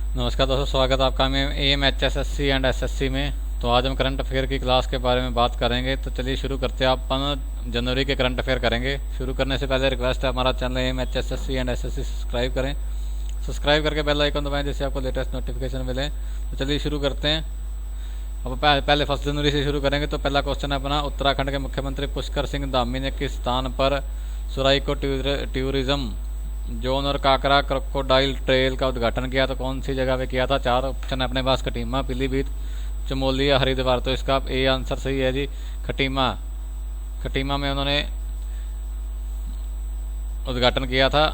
नमस्कार दोस्तों, स्वागत है आपका में M H S S C and S S C में। तो आज हम करंट अफेयर की क्लास के बारे में बात करेंगे। तो चलिए शुरू करते हैं। अपन जनवरी के करंट अफेयर करेंगे। शुरू करने से पहले रिक्वेस्ट है, हमारा channel M H S S C and S S C subscribe करें। सब्सक्राइब करके बेल आइकन दबाएं जिससे आपको लेटेस्ट नोटिफिकेशन मिले। तो चलिए शुरू करते हैं। अब पहले 1 जनवरी से शुरू करेंगे। तो पहला क्वेश्चन है अपना, उत्तराखंड के मुख्यमंत्री पुष्कर सिंह धामी ने किस स्थान पर सुराइको टूरिज्म जोन और काकरा क्रोकोडाइल ट्रेल का उद्घाटन किया? तो कौन सी जगह पे किया था? 4 ऑप्शन है अपने पास, खटीमा, पीलीभीत, चमोली या हरिद्वार। तो इसका ए आंसर सही है जी, खटीमा। खटीमा में उन्होंने उद्घाटन किया था।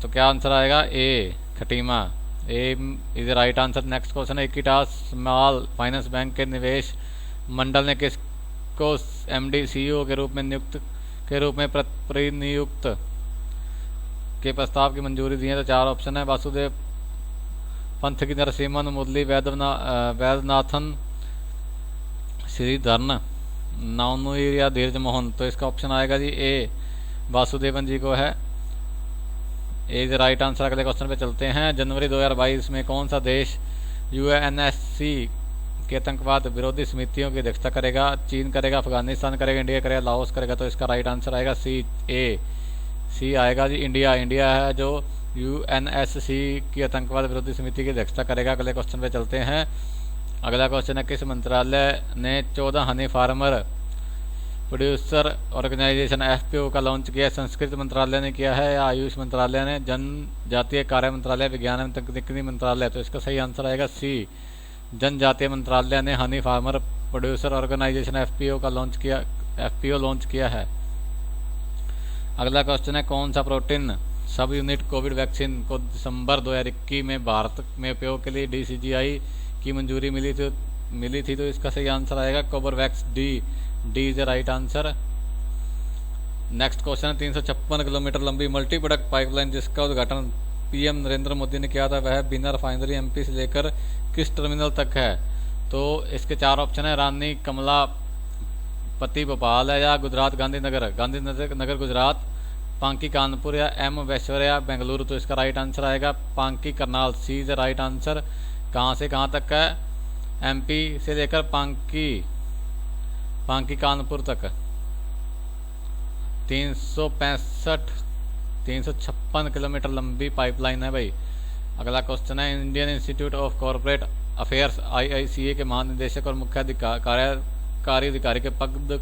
तो क्या आंसर आएगा? A, Khatima. A is right answer. Next question है, इक्विटास स्मॉल फाइनेंस बैंक के निवेश मंडल ने किसको एमडी सीईओ के रूप में प्रतिनियुक्त के प्रस्ताव की मंजूरी दी है? तो 4 ऑप्शन है, वासुदेव पंथ की नरसिम्हन, मुरली वैद्यनाथन, श्रीधरन नाउनुर या धीरज मोहन। तो इसका ऑप्शन आएगा जी ए, वासुदेवन जी को है। ए इज राइट आंसर। अगले क्वेश्चन पे चलते हैं। जनवरी 2022 में कौन सा देश यूएनएससी के आतंकवाद विरोधी समितियों की अध्यक्षता करेगा? चीन करेगा, अफगानिस्तान करेगा, इंडिया करेगा, लाओस करेगा। तो इसका राइट आंसर आएगा सी आएगा जी, इंडिया। इंडिया है जो यूएनएससी की आतंकवाद विरोधी समिति की अध्यक्षता करेगा। अगले क्वेश्चन पे चलते हैं। अगला क्वेश्चन है, किस मंत्रालय ने 14 honey farmer producer organisation FPO का लॉन्च किया? संस्कृत मंत्रालय ने किया है या आयुष मंत्रालय ने, जनजातीय कार्य मंत्रालय, विज्ञान एवं तकनीकी मंत्रालय? तो इसका सही आंसर आएगा सी, जनजातीय मंत्रालय ने honey farmer producer organisation FPO launch किया है। अगला क्वेश्चन है, कौन सा प्रोटीन सब यूनिट कोविड वैक्सीन को दिसंबर 2021 में भारत में उपयोग के लिए डीसीजीआई की मंजूरी मिली थी? तो इसका सही आंसर आएगा Covovax D is right answer. Next question है, 356 किलोमीटर लंबी मल्टी प्रोडक्ट पाइपलाइन जिसका उद्घाटन पीएम नरेंद्र मोदी ने किया था, वह बिना रिफाइनरी एमपी से लेकर किस टर्मिनल तक है? तो इसके 4 ऑप्शन है, रानी कमलापति भोपाल है या गुजरात गांधीनगर गुजरात, पांकी कानपुर या एम वैश्वर्या बेंगलुरु। तो इसका राइट आंसर आएगा पांकी करनाल, सी इज राइट आंसर। कहाँ से कहाँ तक है? एमपी से लेकर पांकी कानपुर तक 356 किलोमीटर लंबी पाइपलाइन है भाई। अगला क्वेश्चन है, Indian institute of corporate affairs IICA के महानिदेशक और मुख्य कार्यकारी अधिकारी के पद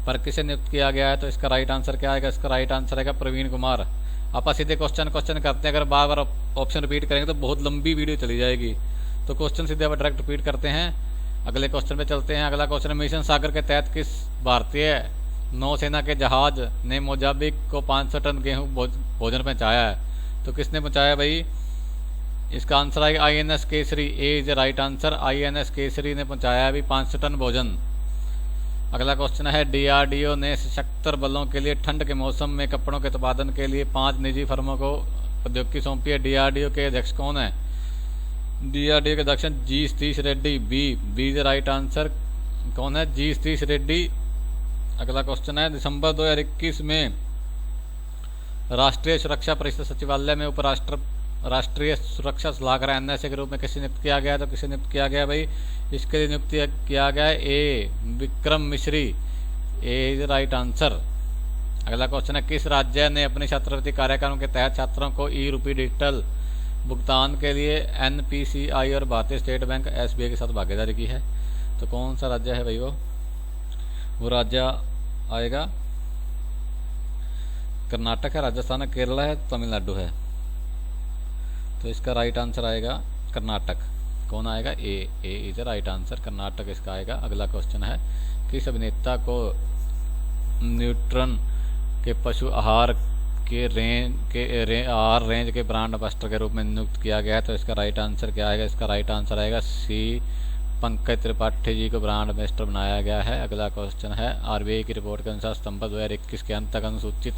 पर किसे नियुक्त किया गया है? तो इसका राइट आंसर क्या आएगा? इसका राइट आंसर आएगा प्रवीण कुमार। आप सीधे क्वेश्चन करते हैं। अगर बार बार ऑप्शन रिपीट करेंगे तो बहुत लंबी वीडियो चली जाएगी। तो क्वेश्चन सीधे आप डायरेक्ट रिपीट करते हैं। अगले क्वेश्चन पे चलते हैं। अगला क्वेश्चन, मिशन सागर के तहत किस भारतीय नौसेना के जहाज ने मोजाम्बिक को 500 टन गेहूं भोजन पहुंचाया है? तो किसने पहुंचाया भाई? इसका आंसर आएगा INS Kesari, A is right answer. INS Kesari ने पहुंचाया है अभी 500 टन भोजन। अगला क्वेश्चन है, डीआरडीओ ने सशस्त्र बलों के लिए ठंड के मौसम में कपड़ों के उत्पादन के लिए 5 निजी फर्मों को प्रौद्योगिकी सौंपी है। डीआरडीओ के अध्यक्ष कौन है? डीआरडीओ के अध्यक्ष G Satish Reddy, B is right answer. कौन है? जी सतीश रेड्डी। अगला क्वेश्चन है, दिसंबर 2021 में राष्ट्रीय सुरक्षा परिषद सचिवालय में राष्ट्रीय सुरक्षा सलाहकार एनएसए के रूप में किसे नियुक्त किया गया? तो किसे नियुक्त किया गया भाई? इसके लिए नियुक्त किया गया है ए, विक्रम मिश्री, ए इज राइट आंसर। अगला क्वेश्चन है, किस राज्य ने अपने छात्रवृत्ति कार्यक्रम के तहत छात्रों को ई रूपी डिजिटल भुगतान के लिए एनपीसीआई और भारतीय स्टेट बैंक एसबीआई के साथ भागीदारी की है? तो कौन सा राज्य है भाई? वो राज्य आएगा कर्नाटक है, राजस्थान है, केरला है, तमिलनाडु है। तो इसका राइट आंसर आएगा कर्नाटक। कौन आएगा? A is right answer, Karnataka इसका आएगा। अगला क्वेश्चन है, किस अभिनेता को न्यूट्रन के पशु आहार के रेंज के ब्रांड एम्बेसडर के रूप में नियुक्त किया गया है? तो इसका राइट आंसर क्या आएगा? इसका राइट आंसर आएगा सी, पंकज त्रिपाठी जी को ब्रांड एम्बेसडर बनाया गया है। अगला क्वेश्चन है, आरबीआई की रिपोर्ट के अनुसार सितंबर 2021 के अंत तक अनुसूचित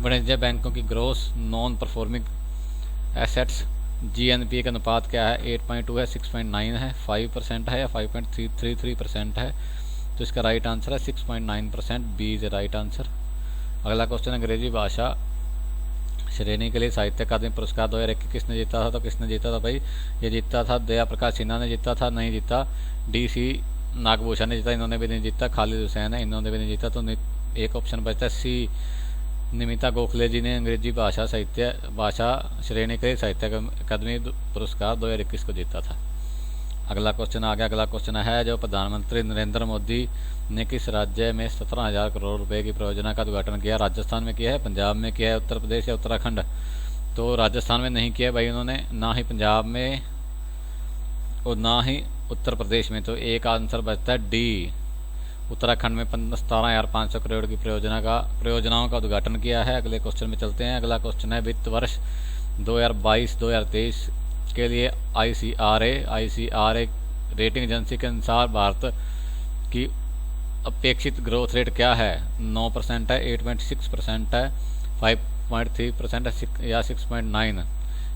वाणिज्य बैंकों की gross non performing assets GNP का अनुपात क्या है? 8.2 है, 6.9 है, 5% है या 5.33% है? तो इसका राइट आंसर है 6.9%, बी इज राइट आंसर। अगला क्वेश्चन, अंग्रेजी भाषा श्रेणी के लिए साहित्य अकादमी पुरस्कार 2021 किसने जीता था? तो किसने जीता था भाई? ये जीता था दया प्रकाश सिन्हा ने जीता था, नहीं जीता। DC नागभूषण ने जीता, इन्होंने भी नहीं जीता। खालिद हुसैन है, इन्होंने भी नहीं जीता। तो एक ऑप्शन बचता है C निमिता गोखले जी ने अंग्रेजी भाषा श्रेणी के लिए साहित्य अकादमी पुरस्कार 2021 को जीता था। अगला क्वेश्चन आ गया। अगला क्वेश्चन है, जो प्रधानमंत्री नरेंद्र मोदी ने किस राज्य में 17,000 करोड़ रुपए की परियोजना का उद्घाटन किया? राजस्थान में किया है, पंजाब में किया है, उत्तर प्रदेश या उत्तराखंड? तो राजस्थान में नहीं किया भाई उन्होंने, ना ही पंजाब में और ना ही उत्तर प्रदेश में। तो एक आंसर बचता है D, उत्तराखंड में 17,500 करोड़ की परियोजनाओं का उद्घाटन किया है। अगले क्वेश्चन में चलते हैं। अगला क्वेश्चन है, वित्त वर्ष 2022-2023 के लिए ICRA रेटिंग एजेंसी के अनुसार भारत की अपेक्षित ग्रोथ रेट क्या है? 9% है, 8.6% है, 5.3% है या 6.9?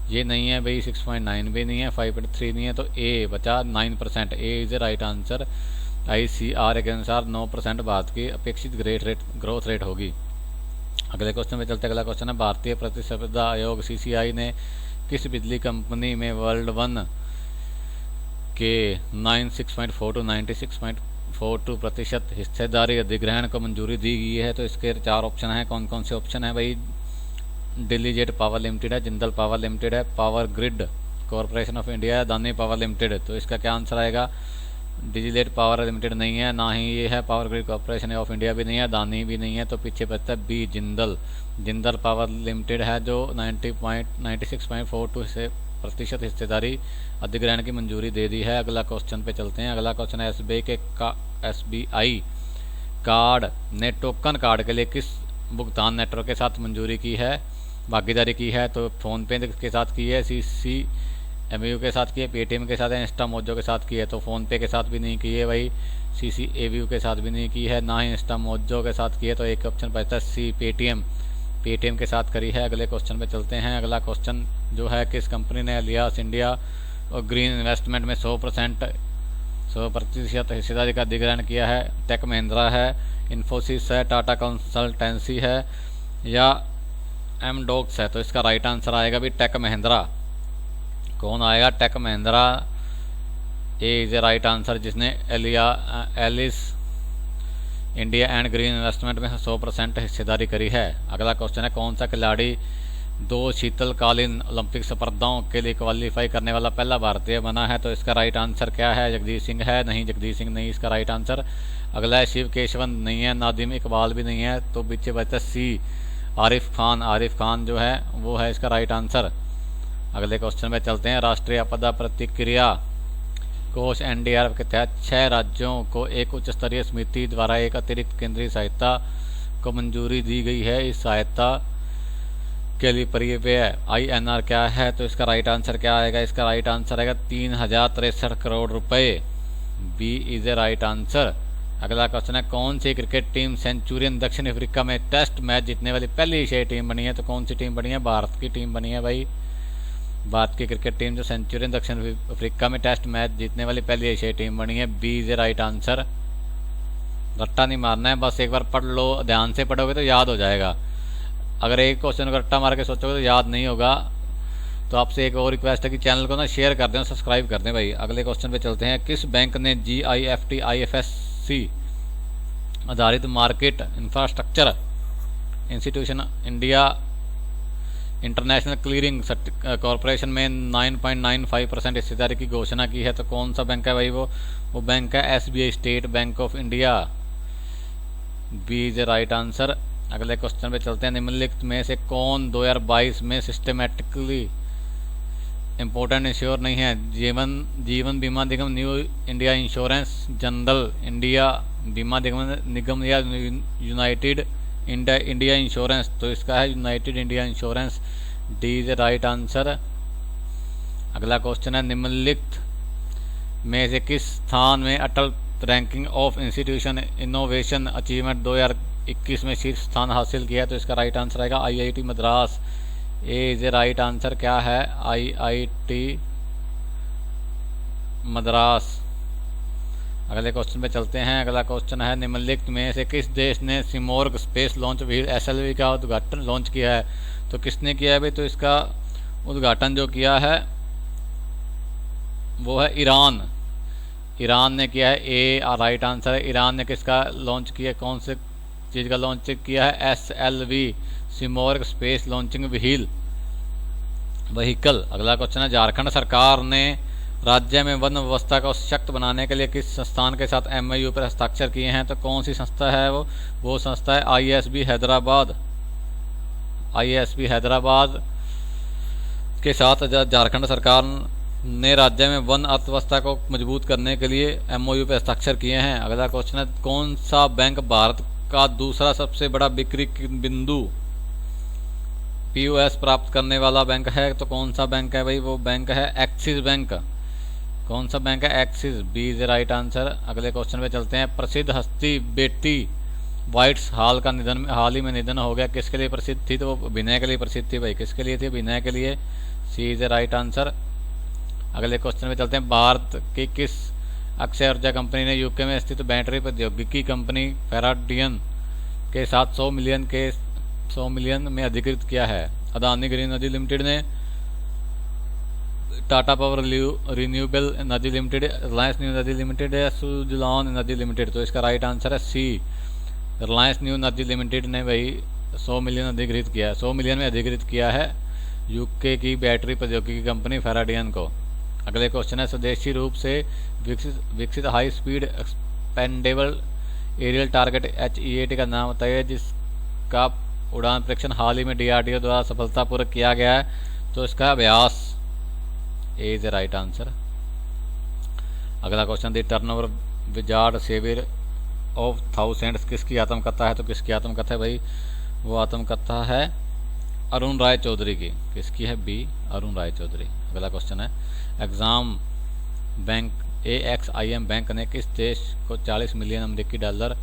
ये नहीं है भाई, 6.9 भी नहीं है, 5.3 नहीं है। तो A बचा 9%। A is a right answer. ICRA के अनुसार 9% भारत की अपेक्षित ग्रोथ रेट होगी। अगले क्वेश्चन में चलते। अगला क्वेश्चन है, भारतीय प्रतिस्पर्धा आयोग CCI ने किस बिजली कंपनी में वर्ल्ड 1 के 96.4 to 96.42% हिस्सेदारी अधिग्रहण को मंजूरी दी गई है? तो इसके 4 ऑप्शन हैं। कौन कौन से ऑप्शन है भाई? दिल्ली जेट पावर लिमिटेड है, जिंदल पावर लिमिटेड है, power grid corporation of India है, अदानी पावर लिमिटेड है। तो इसका क्या आंसर आएगा? डिजिलेट पावर लिमिटेड नहीं है, ना ही ये है power grid corporation of India भी नहीं है, अदानी भी नहीं है। तो पीछे बचता है B जिंदल पावर लिमिटेड है, जो 96.42% हिस्सेदारी अधिग्रहण की मंजूरी दे दी है। अगला क्वेश्चन पे चलते हैं। अगला क्वेश्चन है, SBI कार्ड ने टोकन कार्ड के लिए किस भुगतान नेटवर्क के साथ मंजूरी की है, भागीदारी की है? तो फ़ोनपे के साथ की है, CCAvenue के साथ की है, पेटीएम के साथ है, इंस्टामोजो के साथ की है? तो फ़ोनपे के साथ भी नहीं की है भाई, CCAvenue के साथ भी नहीं की है, ना ही इंस्टामोजो के साथ की है। तो एक ऑप्शन बचता है C पेटीएम के साथ करी है। अगले क्वेश्चन पे चलते हैं। अगला क्वेश्चन जो है, किस कंपनी ने अलियास इंडिया और ग्रीन इन्वेस्टमेंट में 100% हिस्सेदारी का अधिग्रहण किया है? टेक महिंद्रा है, इन्फोसिस है, टाटा कंसल्टेंसी है या एमडोक्स है? तो इसका राइट आंसर आएगा भी टेक महिंद्रा। कौन आएगा? Tech Mahindra. A is a right answer, जिसने एलिस इंडिया एंड ग्रीन इन्वेस्टमेंट में 100% हिस्सेदारी करी है। अगला क्वेश्चन है, कौन सा खिलाड़ी 2 शीतलकालीन ओलंपिक स्पर्धाओं के लिए क्वालिफाई करने वाला पहला भारतीय बना है? तो इसका राइट आंसर क्या है? जगदीश सिंह है, नहीं जगदीश सिंह नहीं इसका राइट आंसर। अगला है, शिव केशवन नहीं है, नादिम इकबाल भी नहीं है। तो पीछे बचता C आरिफ खान जो है वो है इसका राइट आंसर। अगले क्वेश्चन में चलते हैं। राष्ट्रीय आपदा प्रतिक्रिया कोष NDRF के तहत 6 राज्यों को एक उच्च स्तरीय समिति द्वारा एक अतिरिक्त केंद्रीय सहायता को मंजूरी दी गई है। इस सहायता के लिए परिव्यय INR क्या है? तो इसका राइट आंसर क्या आएगा? इसका राइट आंसर आएगा 3063 करोड़ रुपए। B is a right answer. अगला क्वेश्चन है, कौन सी क्रिकेट टीम सेंचुरियन दक्षिण अफ्रीका में टेस्ट मैच जीतने वाली पहली एशियाई टीम बनी है? तो कौन सी टीम बनी है? भारत की टीम बनी है भाई। भारत की क्रिकेट टीम जो सेंचुरियन दक्षिण अफ्रीका में टेस्ट मैच जीतने वाली पहली एशियाई टीम बनी है। B is a right answer. रट्टा नहीं मारना है, बस एक बार पढ़ लो, ध्यान से पढ़ोगे तो याद हो जाएगा। अगर एक क्वेश्चन को रट्टा मार के सोचोगे तो याद नहीं होगा। तो आपसे एक और रिक्वेस्ट है कि चैनल को ना शेयर कर दें, सब्सक्राइब कर दें भाई। अगले क्वेश्चन पे चलते हैं। किस बैंक ने GIFT IFSC आधारित market infrastructure institution India international clearing corporation में 9.95% हिस्सेदारी की घोषणा की है? तो कौन सा बैंक है भाई? वो बैंक है SBI state bank of India. B is a right answer. अगले क्वेश्चन पे चलते हैं। निम्नलिखित में से कौन 2022 में सिस्टमेटिकली इम्पोर्टेंट इंश्योर नहीं है? Jeevan Bima Nigam, new India insurance, general India Bima Nigam या यूनाइटेड इंडिया इंश्योरेंस? तो इसका है United India insurance. D is a right answer. अगला क्वेश्चन है, निम्नलिखित में से किस स्थान में Atal ranking of institution innovation achievement 2021 में शीर्ष स्थान हासिल किया? तो इसका राइट आंसर आएगा IIT Madras. A is a right answer. क्या है? IIT मद्रास। अगले क्वेश्चन पे चलते हैं। अगला क्वेश्चन है, निम्नलिखित में से किस देश ने Simorgh space launch wheel SLV का उद्घाटन लॉन्च किया है? तो किसने किया है भाई? तो इसका उद्घाटन जो किया है वो है ईरान। ईरान ने किया है, ए राइट आंसर है। ईरान ने किसका लॉन्च किया, कौन से चीज़ का लॉन्च किया है? SLV Simorgh space launching vehicle. अगला क्वेश्चन है, झारखंड सरकार ने राज्य में वन व्यवस्था को सशक्त बनाने के लिए किस संस्थान के साथ MOU पर हस्ताक्षर किए हैं? तो कौन सी संस्था है वो संस्था है ISB हैदराबाद। ISB हैदराबाद के साथ झारखंड सरकार ने राज्य में वन अर्थव्यवस्था को मजबूत करने के लिए MOU पर हस्ताक्षर किए हैं। अगला क्वेश्चन है, कौन सा बैंक भारत का दूसरा सबसे बड़ा बिक्री बिंदु POS प्राप्त करने वाला बैंक है? तो कौन सा बैंक है भाई? वो बैंक है एक्सिस बैंक। कौन सा बैंक है? Axis, B is right answer. अगले क्वेश्चन पे चलते हैं, प्रसिद्ध हस्ती बेटी वाइट्स हाल ही में निधन हो गया, किसके लिए प्रसिद्ध थी? तो वो अभिनय के लिए प्रसिद्ध थी भाई। किसके लिए थी? अभिनय के लिए, सी इज राइट आंसर। अगले क्वेश्चन में चलते हैं, भारत की किस अक्षय ऊर्जा कंपनी ने UK में स्थित बैटरी प्रौद्योगिकी कंपनी फेराडियन के साथ 100 मिलियन में अधिकृत किया है? अदानी ग्रीन एनर्जी लिमिटेड ने, Tata power renewable energy limited, Reliance new energy limited या सुजलॉन एनर्जी लिमिटेड? तो इसका राइट आंसर है सी, रिलायंस न्यू एनर्जी लिमिटेड ने भाई 100 मिलियन अधिकृत किया है, 100 मिलियन में अधिकृत किया है UK की बैटरी प्रौद्योगिकी कंपनी फेराडियन को। अगले क्वेश्चन है, स्वदेशी रूप से विकसित high speed expendable aerial target HEAT का नाम बताइए जिसका उड़ान परीक्षण हाल ही में DRDO द्वारा सफलतापूर्वक किया गया है? तो इसका Abhyas, A is right answer. अगला question, the turnover wizard saviour of thousands किसकी आत्मकथा है? तो किसकी आत्मकथा है भाई? वो आत्मकथा है अरुण राय चौधरी की। किसकी है? बी, अरुण राय चौधरी। अगला क्वेश्चन है, एग्जाम बैंक AXIM बैंक ने किस देश को 40 मिलियन अमेरिकी डॉलर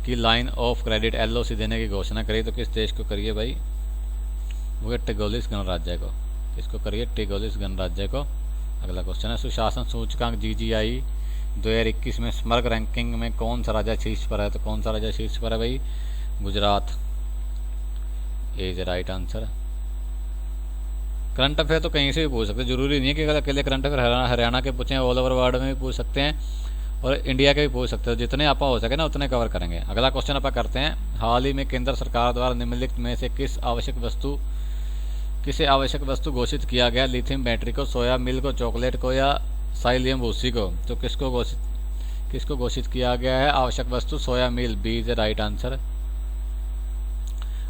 की लाइन ऑफ क्रेडिट LOC देने की घोषणा करी? तो किस देश को करिए भाई? वो है टिगोलिस गणराज्य को। इसको करिए टिगोलिस गणराज्य को। अगला क्वेश्चन है, सुशासन सूचकांक GGI 2021 में स्मर्ग रैंकिंग में कौन सा राज्य शीर्ष पर है? तो कौन सा राज्य शीर्ष पर है भाई? Gujarat, A is right answer. Current affair तो कहीं से भी पूछ सकते हैं, जरूरी नहीं है कि अगर अकेले करंट अफेयर हरियाणा के पूछें, ऑल ओवर वर्ल्ड में भी पूछ सकते हैं और इंडिया के भी पूछ सकते हो। जितने आप हो सके ना उतने कवर करेंगे। अगला क्वेश्चन आप करते हैं, हाल ही में केंद्र सरकार द्वारा निम्नलिखित में से किसे आवश्यक वस्तु घोषित किया गया? लिथियम बैटरी को, सोया मिल्क को, चॉकलेट को या साइलियम भूसी को? तो किसको घोषित किया गया है आवश्यक वस्तु? सोया मिल, बी इज राइट आंसर।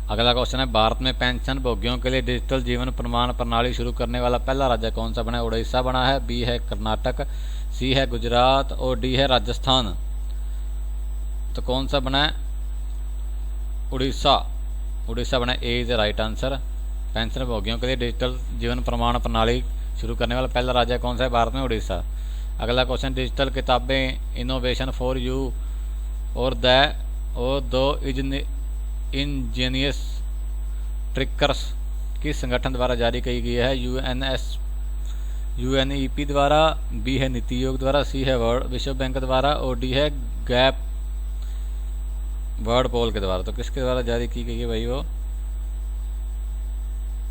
अगला क्वेश्चन है, भारत में पेंशन भोगियों के लिए डिजिटल जीवन प्रमाण प्रणाली शुरू करने वाला पहला राज्य कौन सा बना है? उड़ीसा बना है, बी है कर्नाटक, सी है गुजरात और डी है राजस्थान। तो कौन सा बना है? उड़ीसा बना है, ए इज राइट आंसर। पेंशन भोगियों के लिए डिजिटल जीवन प्रमाण प्रणाली शुरू करने वाला पहला राज्य कौन सा है भारत में? उड़ीसा। अगला क्वेश्चन, डिजिटल किताबें इनोवेशन फॉर यू और दो इंजीनियस ट्रिकर्स किस संगठन द्वारा जारी की गई है? UNEP द्वारा, बी है नीति आयोग द्वारा, सी है विश्व बैंक द्वारा और डी है गैप वर्ड पोल के द्वारा। तो किसके द्वारा जारी की गई है भाई? वो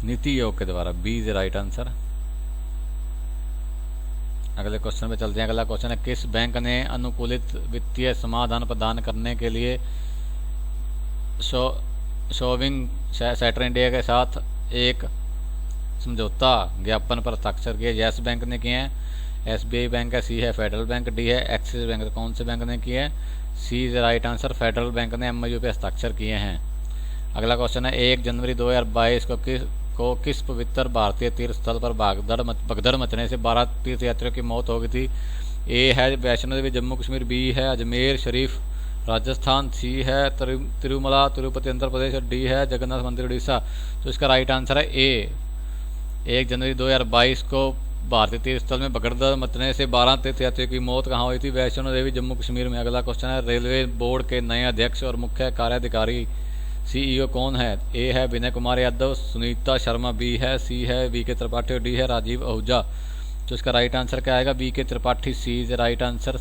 नीति आयोग के द्वारा, बी इज राइट आंसर। अगले क्वेश्चन पे चलते हैं। अगला क्वेश्चन है, किस बैंक ने अनुकूलित वित्तीय समाधान प्रदान करने के लिए शोविंग सेटर इंडिया के साथ एक समझौता ज्ञापन पर हस्ताक्षर किए? यस बैंक ने किए हैं, SBI बैंक है, सी है फेडरल बैंक, डी है एक्सिस बैंक। कौन से बैंक ने किए हैं? C is right answer, federal bank ने MOU पे हस्ताक्षर किए हैं। अगला क्वेश्चन है, 1 जनवरी 2022 को किस पवित्र भारतीय तीर्थ स्थल पर भगदड़ मचने से 12 तीर्थ यात्रियों की मौत हो गई थी? ए है वैष्णो देवी जम्मू कश्मीर, बी है अजमेर शरीफ राजस्थान, सी है तिरुमला तिरुपति आंध्र प्रदेश और डी है जगन्नाथ मंदिर उड़ीसा। तो इसका राइट आंसर है ए, 1 जनवरी 2022 को भारतीय तीर्थ स्थल में भगदड़ मचने से 12 तीर्थ यात्रियों की मौत कहाँ हुई थी? वैष्णो देवी जम्मू कश्मीर में। अगला क्वेश्चन है, रेलवे बोर्ड के नए अध्यक्ष और मुख्य कार्याधिकारी CEO कौन है? ए है विनय कुमार यादव, सुनीता शर्मा, बी है, सी है VK त्रिपाठी और डी है राजीव आहूजा। तो इसका राइट आंसर क्या आएगा? VK Tripathi, C is right answer.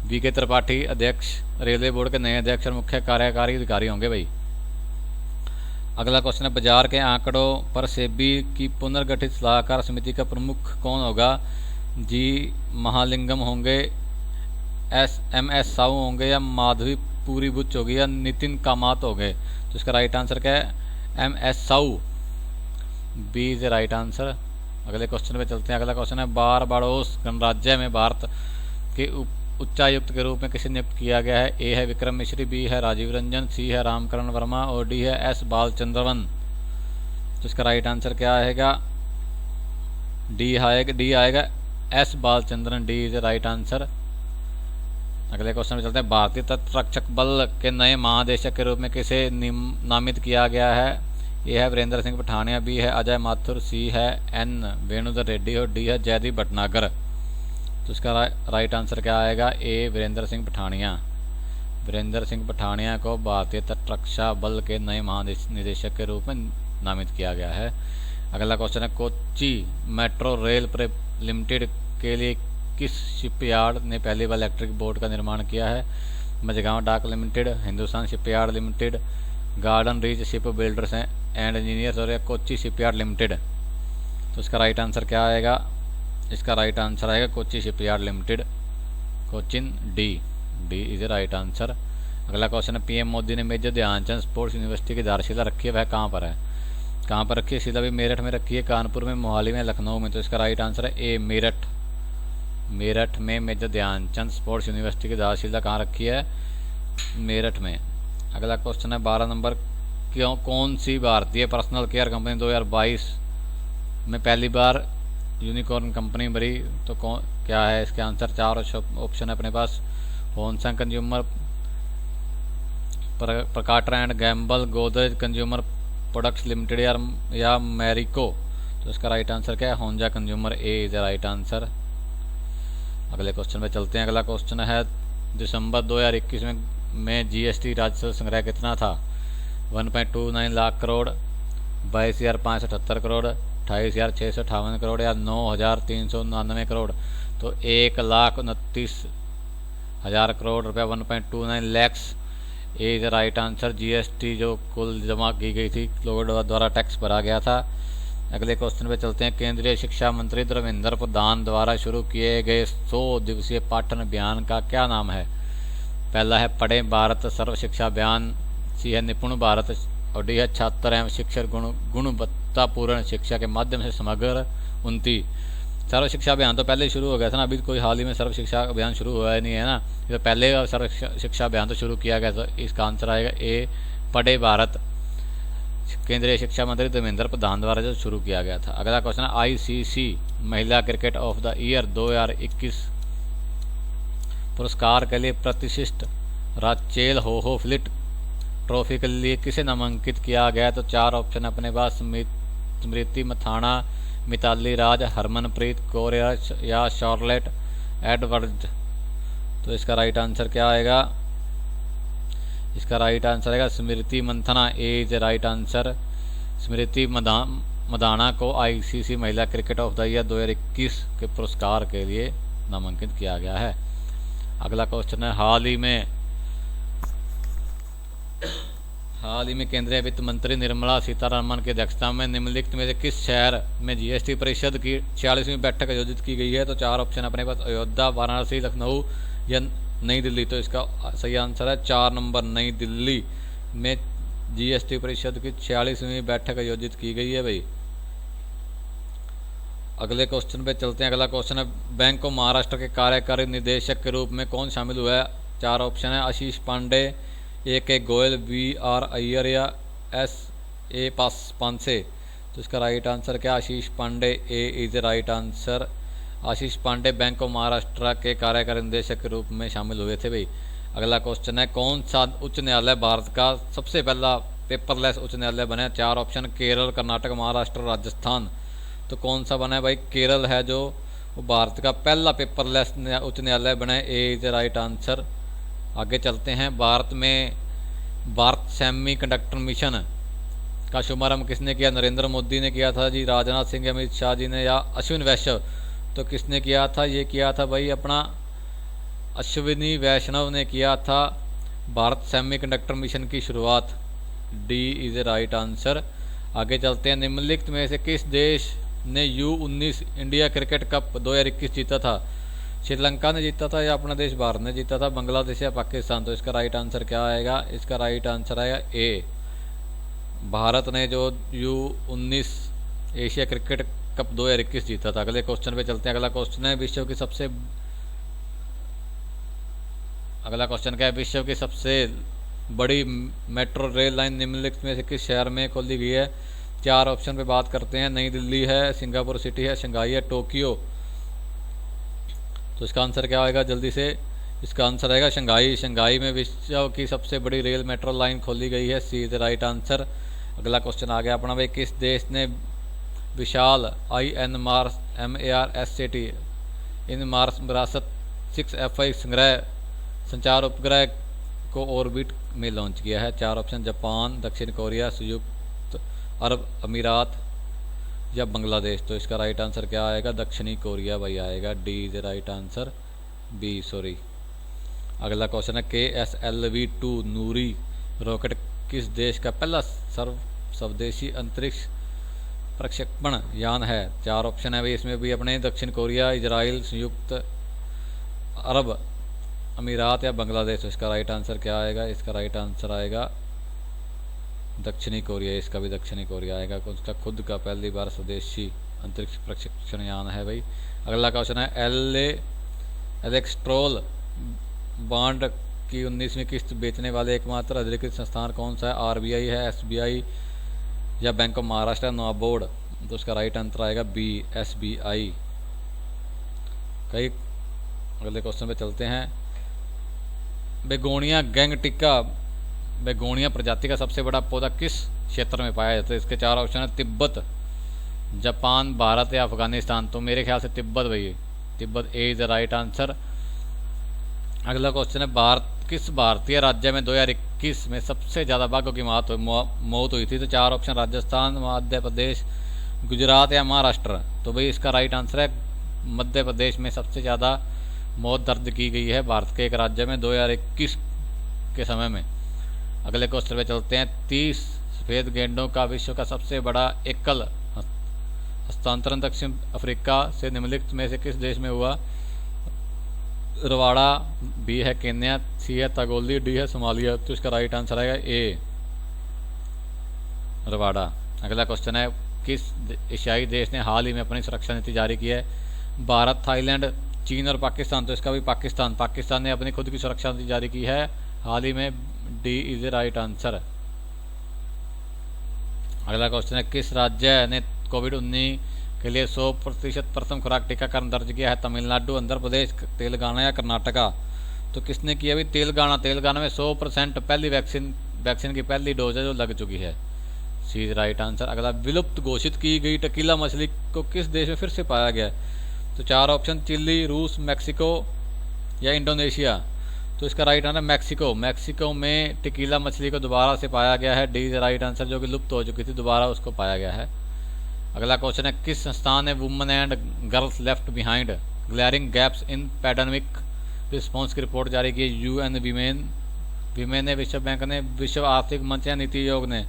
VK Tripathi अध्यक्ष, रेलवे बोर्ड के नए अध्यक्ष और मुख्य कार्यकारी अधिकारी होंगे भाई। अगला क्वेश्चन है बाजार के आंकड़ों पर सेबी की पुनर्गठित सलाहकार समिति का प्रमुख कौन होगा? जी महालिंगम होंगे, एस साहू होंगे, या माधवी पूरी बुच होगी, या नितिन कामत होंगे? तो इसका राइट आंसर क्या है? S Sahu, B is right answer. अगले क्वेश्चन पे चलते हैं। अगला क्वेश्चन है बारबाडोस गणराज्य में भारत के उच्चायुक्त के रूप में किसे नियुक्त किया गया है? ए है विक्रम मिश्री, बी है राजीव रंजन, सी है रामकरण वर्मा और डी है एस बालचंद्रन। तो इसका राइट आंसर क्या आएगा? डी आएगा S Balachandran, D is right answer. अगले क्वेश्चन में चलते हैं। भारतीय तटरक्षक बल के नए महानिदेशक के रूप में किसे नामित किया गया है? ए है वीरेंद्र सिंह पठानिया, बी है अजय माथुर, सी है एन वेणुधर रेड्डी और डी है जयदीप भटनागर। तो इसका राइट आंसर क्या आएगा? ए वीरेंद्र सिंह पठानिया। वीरेंद्र सिंह पठानिया को भारतीय तटरक्षा बल के नए महानिदेशक के रूप में नामित किया गया है। अगला क्वेश्चन है कोच्चि मेट्रो रेल लिमिटेड के लिए किस शिपयार्ड ने पहली बार इलेक्ट्रिक बोट का निर्माण किया है? मझगांव डाक limited, Hindustan shipyard limited, garden reach ship builders and engineers और कोच्चि शिपयार्ड लिमिटेड। तो इसका राइट आंसर क्या आएगा? इसका राइट आंसर आएगा Kochi shipyard limited, Cochin, D is right answer. अगला क्वेश्चन है पीएम मोदी ने मेजर ध्यानचंद स्पोर्ट्स यूनिवर्सिटी की आधारशिला रखी है, वह कहाँ पर है? कहाँ पर रखी है? शिला भी मेरठ में रखी है, कानपुर में, मोहाली में, लखनऊ में। तो इसका राइट आंसर है ए मेरठ में मेजर ध्यानचंद स्पोर्ट्स यूनिवर्सिटी की आधारशिला कहाँ रखी है? मेरठ में। अगला क्वेश्चन है 12 नंबर। कौन सी भारतीय पर्सनल केयर कंपनी 2022 में पहली बार यूनिकॉर्न कंपनी बनी? तो क्या है इसके आंसर? 4 ऑप्शन है अपने पास। Honasa consumer Procter and Gamble, Godrej consumer products limited या मैरिको। तो इसका राइट आंसर क्या है? होंजा consumer, A is right answer. अगले क्वेश्चन पे चलते हैं। अगला क्वेश्चन है दिसंबर 2021 में जीएसटी राजस्व संग्रह कितना था? 1.29 लाख करोड़, 22,578 करोड़, 28,658 करोड़ या 9,399 करोड़? तो 1,29,000 करोड़ रुपया, 1.29 lakhs is right answer. GST जो कुल जमा की गई थी, लोगों द्वारा टैक्स भरा गया था। अगले क्वेश्चन पे चलते हैं। केंद्रीय शिक्षा मंत्री धर्मेंद्र प्रधान द्वारा शुरू किए गए 100 दिवसीय पाठन अभियान का क्या नाम है? पहला है पढ़े भारत सर्व शिक्षा अभियान, सी है निपुण भारत और डी है छात्र एवं शिक्षक गुणवत्तापूर्ण शिक्षा के माध्यम से समग्र उन्नति। सर्व शिक्षा अभियान तो पहले ही शुरू हो गया था ना, अभी कोई हाल ही में सर्व शिक्षा अभियान शुरू हुआ नहीं है ना, तो पहले सर्व शिक्षा अभियान तो शुरू किया गया। तो इसका आंसर आएगा ए पढ़े भारत, केंद्रीय शिक्षा मंत्री धर्मेंद्र प्रधान द्वारा जो शुरू किया गया था। अगला क्वेश्चन है आईसीसी महिला क्रिकेट ऑफ द ईयर 2021 पुरस्कार के लिए प्रतिष्ठित राचेल होफलिट ट्रॉफी के लिए किसे नामांकित किया गया? तो 4 ऑप्शन अपने पास। स्मृति मथाना, मिताली राज, हरमनप्रीत कौर या शार्लेट एडवर्ड। तो इसका राइट आंसर क्या आएगा? इसका राइट आंसर आएगा स्मृति मंथना, ए इज राइट आंसर। स्मृति मदाना को आईसीसी महिला क्रिकेट ऑफ द ईयर 2021 के पुरस्कार के लिए नामांकित किया गया है। अगला क्वेश्चन है हाल ही में केंद्रीय वित्त मंत्री निर्मला सीतारमण की अध्यक्षता में निम्नलिखित में से किस शहर में जीएसटी परिषद की 46वीं बैठक आयोजित की गई है? तो 4 ऑप्शन अपने पास। अयोध्या, वाराणसी, लखनऊ या नई दिल्ली। तो इसका सही आंसर है 4 नंबर, नई दिल्ली में जीएसटी परिषद की 46वीं बैठक आयोजित की गई है भाई। अगले क्वेश्चन पे चलते हैं। अगला क्वेश्चन है बैंक ऑफ महाराष्ट्र के कार्यकारी निदेशक के रूप में कौन शामिल हुआ है? 4 ऑप्शन है। आशीष पांडे, ए के गोयल, बी आर अय्यर या एस ए पांसे। तो इसका राइट आंसर क्या? Ashish Pandey, A is right answer. Ashish Pandey bank of Maharashtra के कार्यकारी निदेशक के रूप में शामिल हुए थे भाई। अगला क्वेश्चन है कौन सा उच्च न्यायालय भारत का सबसे पहला पेपरलेस उच्च न्यायालय बना? 4 ऑप्शन। केरल, कर्नाटक, महाराष्ट्र, राजस्थान। तो कौन सा बना है भाई? केरल है जो वो भारत का पहला पेपरलेस उच्च न्यायालय बना है, ए इज राइट आंसर। आगे चलते हैं। भारत सेमी कंडक्टर मिशन का शुभारंभ किसने किया? नरेंद्र मोदी ने किया था जी, राजनाथ सिंह, अमित शाह जी ने या अश्विन वैष्णव। तो किसने किया था? ये किया था भाई अपना अश्विनी वैष्णव ने किया था भारत सेमी कंडक्टर मिशन की शुरुआत। D is a right answer. आगे चलते हैं, निम्नलिखित में से किस देश ने U19 इंडिया क्रिकेट कप 2021 जीता था? श्रीलंका ने जीता था या अपना देश भारत ने जीता था, बांग्लादेश या पाकिस्तान? तो इसका राइट आंसर क्या आएगा? इसका राइट आंसर आएगा ए, भारत ने जो U19 एशिया क्रिकेट कप 2021 जीता था। अगले क्वेश्चन पे चलते हैं। अगला क्वेश्चन है, अगला क्वेश्चन क्या है? विश्व की सबसे बड़ी मेट्रो रेल लाइन निम्नलिखित में से किस शहर में खोली गई है? 4 ऑप्शन पे बात करते हैं। नई दिल्ली है, सिंगापुर सिटी है, शंघाई है, टोक्यो। तो इसका आंसर क्या आएगा? जल्दी से, इसका आंसर आएगा शंघाई। शंघाई में विश्व की सबसे बड़ी रेल मेट्रो लाइन खोली गई है, सी इज राइट आंसर। अगला क्वेश्चन आ गया अपना भाई, किस देश ने विशाल INMARSAT इन मार्स विरासत 6FI संचार उपग्रह को ऑर्बिट में लॉन्च किया है? 4 ऑप्शन, जापान, दक्षिण कोरिया, संयुक्त अरब अमीरात या बांग्लादेश। तो इसका राइट आंसर क्या आएगा? दक्षिणी कोरिया भाई आएगा, D is right answer, B sorry. अगला क्वेश्चन है, KSLV-2 नूरी रॉकेट किस देश का पहला स्वदेशी अंतरिक्ष प्रक्षेपण यान है? 4 ऑप्शन है भाई इसमें भी अपने, दक्षिण कोरिया, इजराइल, संयुक्त अरब अमीरात या बांग्लादेश। तो इसका राइट आंसर क्या आएगा? इसका राइट आंसर आएगा दक्षिणी कोरिया। इसका भी दक्षिणी कोरिया आएगा, उसका खुद का पहली बार स्वदेशी अंतरिक्ष प्रक्षेपण यान है भाई। अगला क्वेश्चन है, एलेक्ट्रोल बॉन्ड की 19वीं किस्त बेचने वाले एकमात्र अधिकृत संस्थान कौन सा है? RBI है, SBI या बैंक ऑफ महाराष्ट्र, नाबार्ड। तो उसका राइट आंसर आएगा बी, SBI। कई अगले क्वेश्चन पे चलते हैं। बेगोनिया गैंगटिका बेगोनिया प्रजाति का सबसे बड़ा पौधा किस क्षेत्र में पाया जाता है? इसके 4 ऑप्शन है, तिब्बत, जापान, भारत या अफगानिस्तान। तो मेरे ख्याल से तिब्बत भाई, तिब्बत ए इज द राइट आंसर। अगला क्वेश्चन है, किस भारतीय राज्य में 2021 में सबसे ज़्यादा बाघों की मौत हुई थी? तो 4 ऑप्शन, राजस्थान, मध्य प्रदेश, गुजरात या महाराष्ट्र। तो भाई इसका राइट आंसर है मध्य प्रदेश में सबसे ज़्यादा मौत दर्ज की गई है भारत के एक राज्य में 2021 के समय में। अगले क्वेश्चन पे चलते हैं, 30 सफ़ेद गेंडों का विश्व का सबसे बड़ा एकल हस्तांतरण दक्षिण अफ्रीका से निम्नलिखित में से किस देश में हुआ? रवाड़ा, बी है केन्या, सी है तगोली, डी है सोमालिया। तो इसका राइट आंसर आएगा ए, रवाड़ा। अगला क्वेश्चन है, किस एशियाई देश ने हाल ही में अपनी सुरक्षा नीति जारी की है? भारत, थाईलैंड, चीन और पाकिस्तान। तो इसका भी पाकिस्तान ने अपनी खुद की सुरक्षा नीति जारी की है हाल ही में, D is a right answer. अगला क्वेश्चन है, किस राज्य ने कोविड-19 के लिए 100% प्रथम खुराक टीकाकरण दर्ज किया है? तमिलनाडु, आंध्र प्रदेश, तेलंगाना या कर्नाटका। तो किसने किया भाई? तेलंगाना में 100% पहली वैक्सीन की पहली डोज है जो लग चुकी है, सी इज राइट आंसर। अगला, विलुप्त घोषित की गई टकीला मछली को किस देश में फिर से पाया गया है? तो 4 ऑप्शन, चिली, रूस, मैक्सिको या इंडोनेशिया। तो इसका राइट आंसर मैक्सिको में टीकीला मछली को दोबारा से पाया गया है, डी इज राइट आंसर, जो कि लुप्त हो चुकी थी, दोबारा उसको पाया गया है। अगला क्वेश्चन है, किस संस्थान ने women and girls left behind glaring gaps in pandemic response की रिपोर्ट जारी की? UN वीमेन ने, विश्व बैंक ने, विश्व आर्थिक मंच या नीति आयोग ने।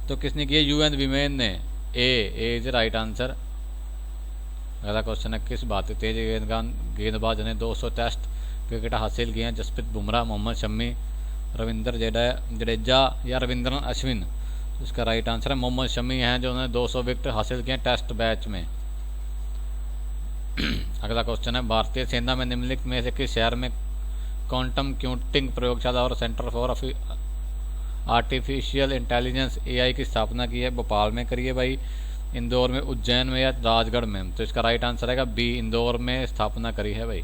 तो किसने किया? UN वीमेन ने, ए इज राइट आंसर। अगला क्वेश्चन है, किस भारतीय तेज गेंदबाज ने 200 टेस्ट विकेट हासिल किए हैं? जसप्रीत बुमराह, मोहम्मद शमी, रविंद्र जडेजा या रविंद्रन अश्विन। तो इसका राइट आंसर है मोहम्मद शमी हैं, जो उन्होंने 200 विकेट हासिल किए टेस्ट बैच में। अगला क्वेश्चन है, भारतीय सेना में निम्नलिखित में से किस शहर में क्वांटम कंप्यूटिंग प्रयोगशाला और centre for artificial intelligence AI की स्थापना की है? भोपाल में करिए भाई, इंदौर में, उज्जैन में या राजगढ़ में। तो इसका राइट आंसर आएगा बी, इंदौर में स्थापना करी है भाई।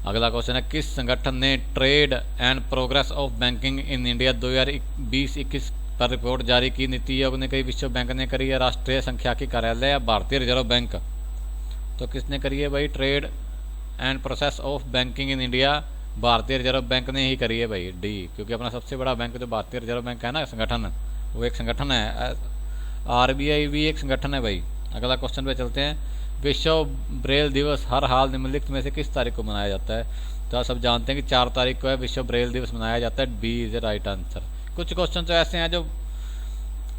अगला क्वेश्चन है, किस संगठन ने trade and progress of banking in India 2020-21 पर रिपोर्ट जारी की? नीति आयोग ने करी, विश्व बैंक ने करी या राष्ट्रीय सांख्यिकी कार्यालय या भारतीय रिजर्व बैंक? तो किसने करी है भाई? Trade and process of banking in India भारतीय रिजर्व बैंक ने ही करी है भाई, डी, क्योंकि अपना सबसे बड़ा बैंक जो भारतीय रिजर्व बैंक है ना, संगठन, वो एक संगठन है। RBI भी एक संगठन है भाई। अगला क्वेश्चन पे चलते हैं, विश्व ब्रेल दिवस हर हाल निम्नलिखित में से किस तारीख को मनाया जाता है? तो आप सब जानते हैं कि 4 तारीख को है विश्व ब्रेल दिवस मनाया जाता है। B is right answer. कुछ क्वेश्चन तो ऐसे हैं जो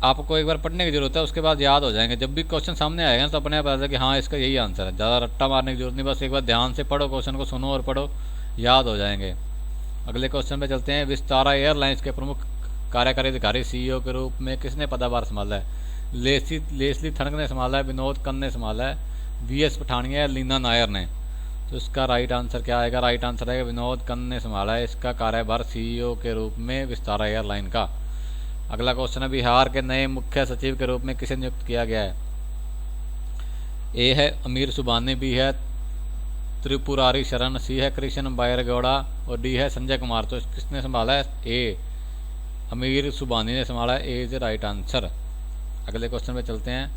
आपको एक बार पढ़ने की जरूरत है, उसके बाद याद हो जाएंगे। जब भी क्वेश्चन सामने आएगा तो अपने आप आता है कि हाँ इसका यही आंसर है। ज़्यादा रट्टा मारने की जरूरत नहीं, बस एक बार ध्यान से पढ़ो, क्वेश्चन को सुनो और पढ़ो, याद हो जाएंगे। अगले क्वेश्चन पे चलते हैं। विस्तारा एयरलाइंस के प्रमुख कार्यकारी अधिकारी सीईओ के रूप में किसने पदभार संभाला है? लेस्ली थनग ने संभाला है, विनोद कन्न ने संभाला है, वीएस पठानिया या लीना नायर ने? तो इसका राइट आंसर क्या आएगा? राइट आंसर आएगा विनोद कन्न ने संभाला है इसका कार्यभार सीईओ के रूप में विस्तारा एयरलाइन का। अगला क्वेश्चन है। बिहार के नए मुख्य सचिव के रूप में किसे नियुक्त किया गया है? ए है अमीर सुबानी, बी है त्रिपुरारी शरण, सी है कृष्ण बैरगौड़ा और डी है संजय कुमार। तो किसने संभाला है? ए अमीर सुबानी ने संभाला है। ए इज राइट आंसर। अगले क्वेश्चन पे चलते हैं।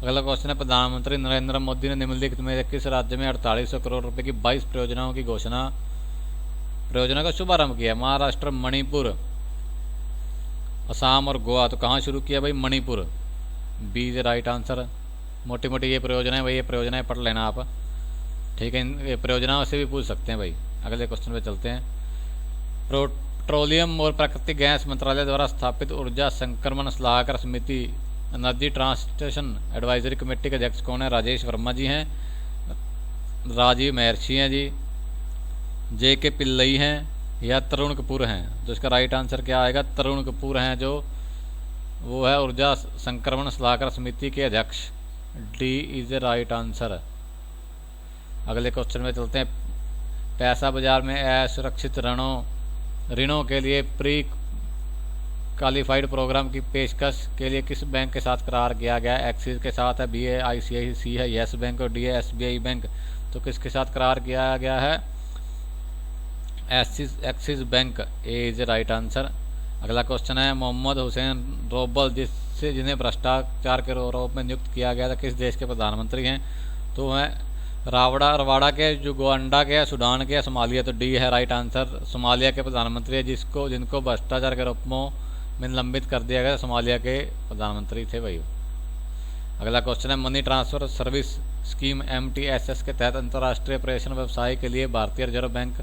अगला क्वेश्चन है। प्रधानमंत्री नरेंद्र मोदी ने निम्नलिखित में किस राज्य में 4800 करोड़ रुपए की 22 परियोजना का शुभारंभ किया? महाराष्ट्र, मणिपुर, असम और गोवा। तो कहाँ शुरू किया भाई? Manipur. B is right answer. मोटी मोटी ये परियोजनाएं भाई, ये परियोजनाएं पढ़ लेना आप, ठीक है। इन परियोजनाओं से भी पूछ सकते हैं भाई। अगले क्वेश्चन पे चलते हैं। पेट्रोलियम और प्राकृतिक गैस मंत्रालय द्वारा स्थापित ऊर्जा संक्रमण सलाहकार समिति एनर्जी ट्रांसटेशन एडवाइजरी कमेटी के अध्यक्ष कौन है? राजेश वर्मा जी हैं, राजीव महर्षि हैं जी, जे के पिल्लई हैं या तरुण कपूर हैं? तो इसका राइट आंसर क्या आएगा? तरुण कपूर हैं, जो वो है ऊर्जा संक्रमण सलाहकार समिति के अध्यक्ष। D is a right answer. अगले क्वेश्चन में चलते हैं। पैसा बाजार में असुरक्षित ऋणों के लिए प्री क्वालिफाइड प्रोग्राम की पेशकश के लिए किस बैंक के साथ करार किया गया है? एक्सिस के साथ है, बी है आईसीआईसी, सी है येस बैंक और डी है एसबीआई बैंक। तो किसके साथ करार किया गया है? Axis bank. A is right answer. अगला क्वेश्चन है। मोहम्मद हुसैन रोबल जिन्हें भ्रष्टाचार के आरोप में नियुक्त किया गया था, किस देश के प्रधानमंत्री हैं? तो है रवाड़ा के, युगांडा के, सूडान के या सोमालिया? तो डी है राइट आंसर। सोमालिया के प्रधानमंत्री है, जिनको भ्रष्टाचार के आरोप में निलंबित कर दिया गया, सोमालिया के प्रधानमंत्री थे भाई। अगला क्वेश्चन है। Money transfer service scheme MTSS के तहत अंतर्राष्ट्रीय प्रेषण व्यवसाय के लिए भारतीय रिजर्व बैंक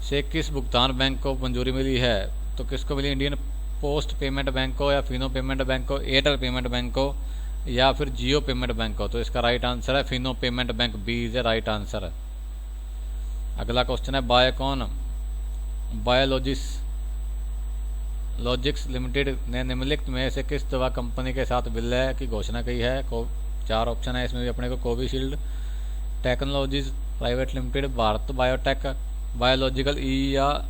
से किस भुगतान बैंक को मंजूरी मिली है? तो किसको मिली? इंडियन पोस्ट पेमेंट बैंक को या फिनो पेमेंट बैंक को, एयरटेल पेमेंट बैंक को या फिर जियो पेमेंट बैंक को? तो इसका राइट आंसर है Fino payment bank. B is a right answer. अगला क्वेश्चन है। बायोकॉन बायोलॉजिक्स लिमिटेड ने निम्नलिखित में से किस दवा कंपनी के साथ विलय की घोषणा की है? 4 ऑप्शन है इसमें भी अपने को। Covishield technologies private limited, Bharat biotech, biological E या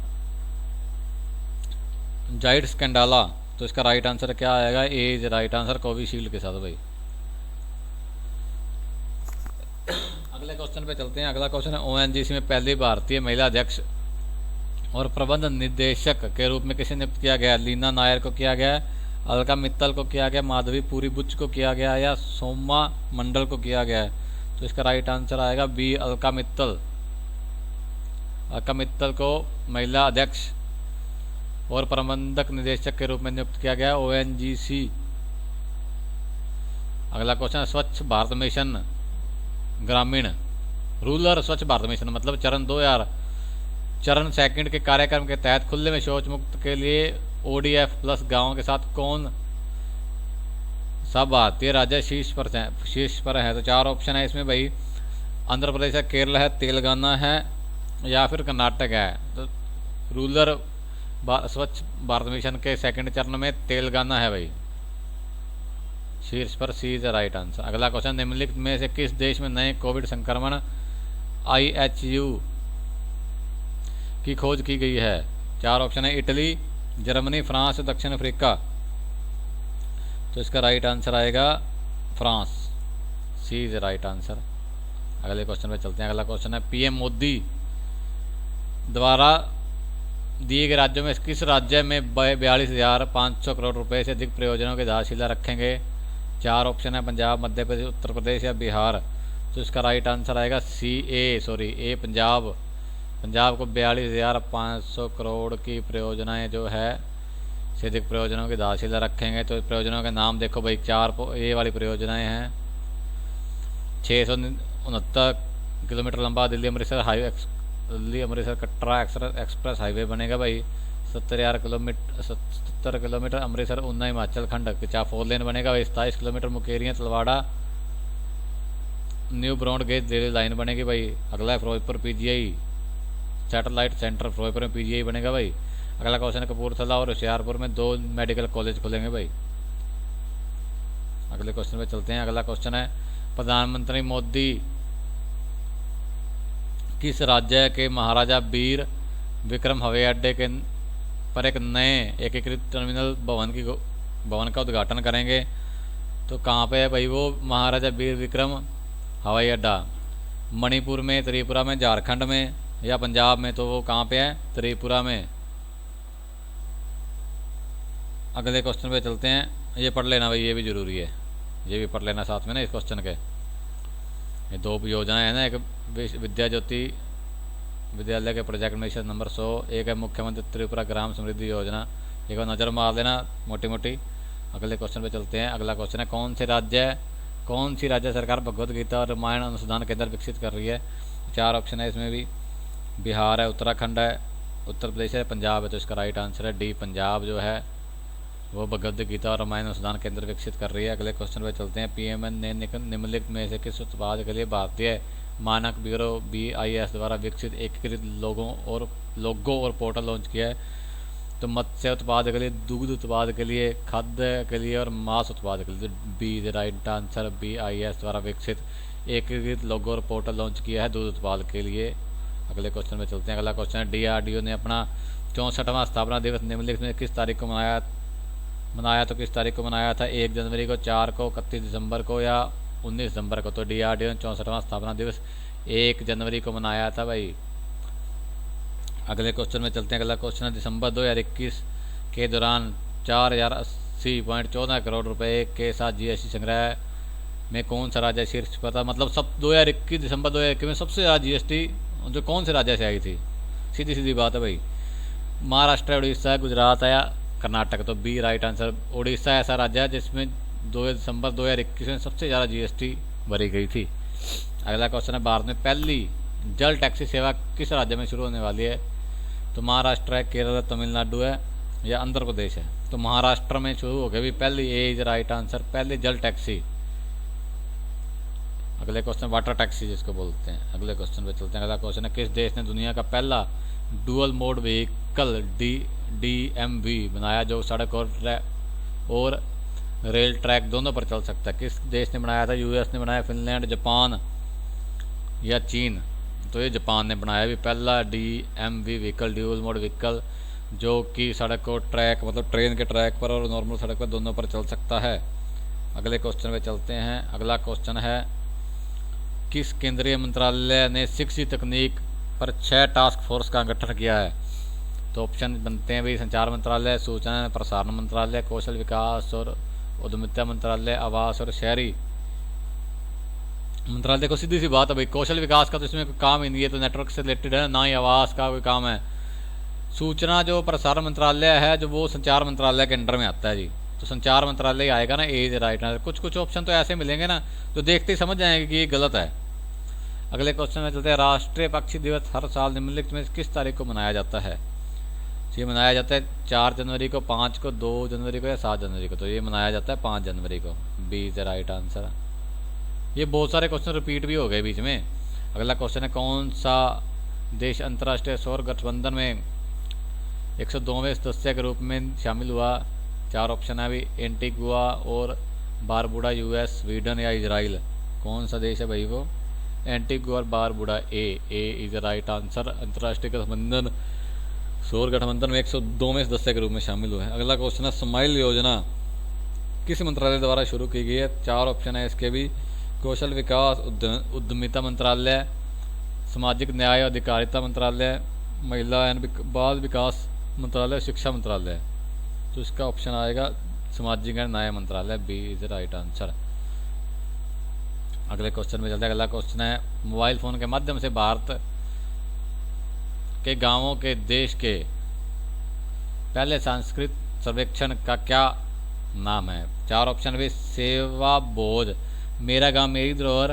जाइड्स कैंडाला? तो इसका राइट आंसर क्या आएगा? A is right answer, Covishield के साथ भाई। अगले क्वेश्चन पे चलते हैं। अगला क्वेश्चन है। ओएनजीसी में पहली भारतीय महिला अध्यक्ष और प्रबंध निदेशक के रूप में किसे नियुक्त किया गया? लीना नायर को किया गया, अलका मित्तल को किया गया, माधवी पुरी बुच को किया गया या सोमा मंडल को किया गया है? तो इसका राइट आंसर आएगा बी अलका मित्तल। अलका मित्तल को महिला अध्यक्ष और प्रबंधक निदेशक के रूप में नियुक्त किया गया ओएनजीसी। अगला क्वेश्चन है। स्वच्छ भारत मिशन ग्रामीण रूरल स्वच्छ भारत मिशन मतलब चरण सेकंड के कार्यक्रम के तहत खुले में शौच मुक्त के लिए ODF प्लस गांवों के साथ कौन सा भारतीय राज्य शीर्ष पर है? तो 4 ऑप्शन है इसमें भाई। आंध्र प्रदेश है, केरल है, तेलंगाना है या फिर कर्नाटक है? तो रूरल स्वच्छ भारत मिशन के सेकंड चरण में तेलंगाना है भाई शीर्ष पर। सी इज राइट आंसर। अगला क्वेश्चन। निम्नलिखित में से किस देश में नए कोविड संक्रमण IHU की खोज की गई है? 4 ऑप्शन है। इटली, जर्मनी, फ्रांस, दक्षिण अफ्रीका? तो इसका राइट आंसर आएगा France. C is right answer. अगले क्वेश्चन पे चलते हैं। अगला क्वेश्चन है। PM मोदी द्वारा दिए गए राज्यों में किस राज्य में 42,500 करोड़ रुपए से अधिक प्रयोजनों की आधारशिला रखेंगे? 4 ऑप्शन है। पंजाब, मध्य प्रदेश, उत्तर प्रदेश या बिहार? तो इसका राइट आंसर आएगा ए पंजाब। पंजाब को 42,500 करोड़ की परियोजनाएं जो है से अधिक प्रयोजनों की आधारशिला रखेंगे। तो परियोजनाओं के नाम देखो भाई। 4 ए वाली परियोजनाएं हैं। 669 किलोमीटर लंबा दिल्ली अमृतसर दिल्ली अमृतसर कटरा एक्सप्रेस हाईवे बनेगा भाई 70,000 किलोमीटर 70 किलोमीटर। अमृतसर ऊना हिमाचल खंड क्या 4 लेन बनेगा भाई 27 kilometre. Mukerian Talwara new broad gauge railway line बनेगी भाई। अगला है Firozpur PGI satellite centre Firozpur में पीजीआई बनेगा भाई। अगला क्वेश्चन है कपूरथला और होशियारपुर में 2 मेडिकल कॉलेज खुलेंगे भाई। अगले क्वेश्चन पे चलते हैं। अगला क्वेश्चन है प्रधानमंत्री मोदी किस राज्य के महाराजा वीर विक्रम हवाई अड्डे के पर एक नए एकीकृत टर्मिनल भवन का उद्घाटन करेंगे? तो कहाँ पे है भाई वो महाराजा वीर विक्रम हवाई अड्डा? मणिपुर में, त्रिपुरा में, झारखंड में या पंजाब में? तो वो कहाँ पे है? त्रिपुरा में। अगले क्वेश्चन पे चलते हैं। ये पढ़ लेना भाई, ये भी जरूरी है, ये भी पढ़ लेना साथ में ना इस क्वेश्चन के। ये 2 योजनाएं हैं ना, एक विद्या ज्योति विद्यालय के प्रोजेक्ट मिशन नंबर 100, एक है मुख्यमंत्री त्रिपुरा ग्राम समृद्धि योजना। एक बार नज़र मार लेना मोटी मोटी। अगले क्वेश्चन पे चलते हैं। अगला क्वेश्चन है कौन सी राज्य सरकार भगवद गीता और रामायण अनुसंधान केंद्र विकसित कर रही है? 4 ऑप्शन है इसमें भी। बिहार है, उत्तराखंड है, उत्तर प्रदेश है, पंजाब है। तो इसका राइट आंसर है डी, पंजाब जो है वो भगवद गीता और रामायण अनुसंधान केंद्र विकसित कर रही है। अगले क्वेश्चन पे चलते हैं। पीएमएन ने निम्नलिखित में से किस उत्पाद के लिए भारतीय मानक ब्यूरो BIS द्वारा विकसित एकीकृत लोगो और पोर्टल लॉन्च किया है? तो मत्स्य उत्पाद के लिए, दूध उत्पाद के लिए, खाद्य के लिए और मांस उत्पाद के लिए। तो बी राइट आंसर, BIS द्वारा विकसित एकीकृत लोगो और पोर्टल लॉन्च किया है दूध उत्पाद के लिए। अगले क्वेश्चन में चलते हैं। अगला क्वेश्चन है DRDO ने अपना 64वां स्थापना दिवस निम्नलिखित में किस तारीख को मनाया? तो किस तारीख को मनाया था? 1 जनवरी को, 4 को, 31 दिसंबर को या 19 दिसंबर को? तो DRDO ने 64वां स्थापना दिवस 1 जनवरी को मनाया था भाई। अगले क्वेश्चन में चलते हैं। अगला क्वेश्चन है दिसंबर 2021 के दौरान 4080.14 करोड़ रुपए के साथ GST संग्रह में कौन सा राज्य शीर्ष पर था? मतलब सब 2021 दिसंबर 2021 में सबसे ज़्यादा GST जो कौन से राज्य से आई थी? सीधी बात है भाई। महाराष्ट्र, उड़ीसा, गुजरात या कर्नाटक? तो बी राइट आंसर, उड़ीसा ऐसा राज्य है जिसमें 2 दिसंबर 2021 में सबसे ज़्यादा GST भरी गई थी। अगला क्वेश्चन है भारत में पहली जल टैक्सी सेवा किस राज्य में शुरू होने वाली है? तो महाराष्ट्र है, केरल है, तमिलनाडु है या आंध्र प्रदेश है? तो महाराष्ट्र में शुरू हो गई पहली, ए इज राइट आंसर, पहली जल टैक्सी। अगले क्वेश्चन वाटर टैक्सी जिसको बोलते हैं। अगले क्वेश्चन पे चलते हैं। अगला क्वेश्चन है किस देश ने दुनिया का पहला डुअल मोड व्हीकल DMV बनाया जो सड़क और रेल ट्रैक दोनों पर चल सकता है? किस देश ने बनाया था? US ने बनाया, फिनलैंड, जापान या चीन? तो ये जापान ने बनाया भी पहला DMV vehicle, dual mode vehicle, जो कि सड़क और ट्रैक मतलब ट्रेन के ट्रैक पर और नॉर्मल सड़क पर दोनों पर चल सकता है। अगले क्वेश्चन पे चलते हैं। अगला क्वेश्चन है किस केंद्रीय मंत्रालय ने 6G तकनीक पर 6 टास्क फोर्स का गठन किया है? तो ऑप्शन बनते हैं भाई संचार मंत्रालय, सूचना प्रसारण मंत्रालय, कौशल विकास और उद्यमिता मंत्रालय, आवास और शहरी मंत्रालय। देखो सीधी सी बात है भाई, कौशल विकास का तो इसमें कोई काम ही नहीं है, तो नेटवर्क से रिलेटेड है, ना ही आवास का कोई काम है। सूचना जो प्रसारण मंत्रालय है जो वो संचार मंत्रालय के अंडर में आता है जी, तो संचार मंत्रालय आएगा ना, ए इज राइट आंसर। कुछ ऑप्शन तो ऐसे मिलेंगे ना जो देखते ही समझ जाएंगे कि ये गलत है। अगले क्वेश्चन में चलते हैं। राष्ट्रीय पक्षी दिवस हर साल निम्नलिखित में किस तारीख को मनाया जाता है? ये मनाया जाता है 4 जनवरी को, 5 को, 2 जनवरी को या 7 जनवरी को? तो ये मनाया जाता है 5 जनवरी को, बी इज राइट आंसर। ये बहुत सारे क्वेश्चन रिपीट भी हो गए बीच में। अगला क्वेश्चन है कौन सा देश अंतर्राष्ट्रीय सौर गठबंधन में 102वें सदस्य के रूप में शामिल हुआ? 4 ऑप्शन है अभी, एंटीगुआ और बारबुडा, US, स्वीडन या इजराइल? कौन सा देश है भाई वो? एंटीगुआ और Barbuda, A is right answer. अंतर्राष्ट्रीय गठबंधन सौर गठबंधन में 102वें सदस्य के रूप में शामिल हुआ है। अगला क्वेश्चन है स्माइल योजना किस मंत्रालय द्वारा शुरू की गई है? 4 ऑप्शन है इसके भी, कौशल विकास उद्यमिता मंत्रालय, सामाजिक न्याय और अधिकारिता मंत्रालय, महिला एवं बाल विकास मंत्रालय, शिक्षा मंत्रालय। तो इसका ऑप्शन आएगा सामाजिक एवं न्याय मंत्रालय, बी इज राइट आंसर। अगले क्वेश्चन में चलते हैं। अगला क्वेश्चन है मोबाइल फोन के माध्यम से भारत के गांवों के देश के पहले सांस्कृतिक सर्वेक्षण का क्या नाम है? 4 ऑप्शन भी, सेवा बोध, मेरा गांव मेरी धरोहर,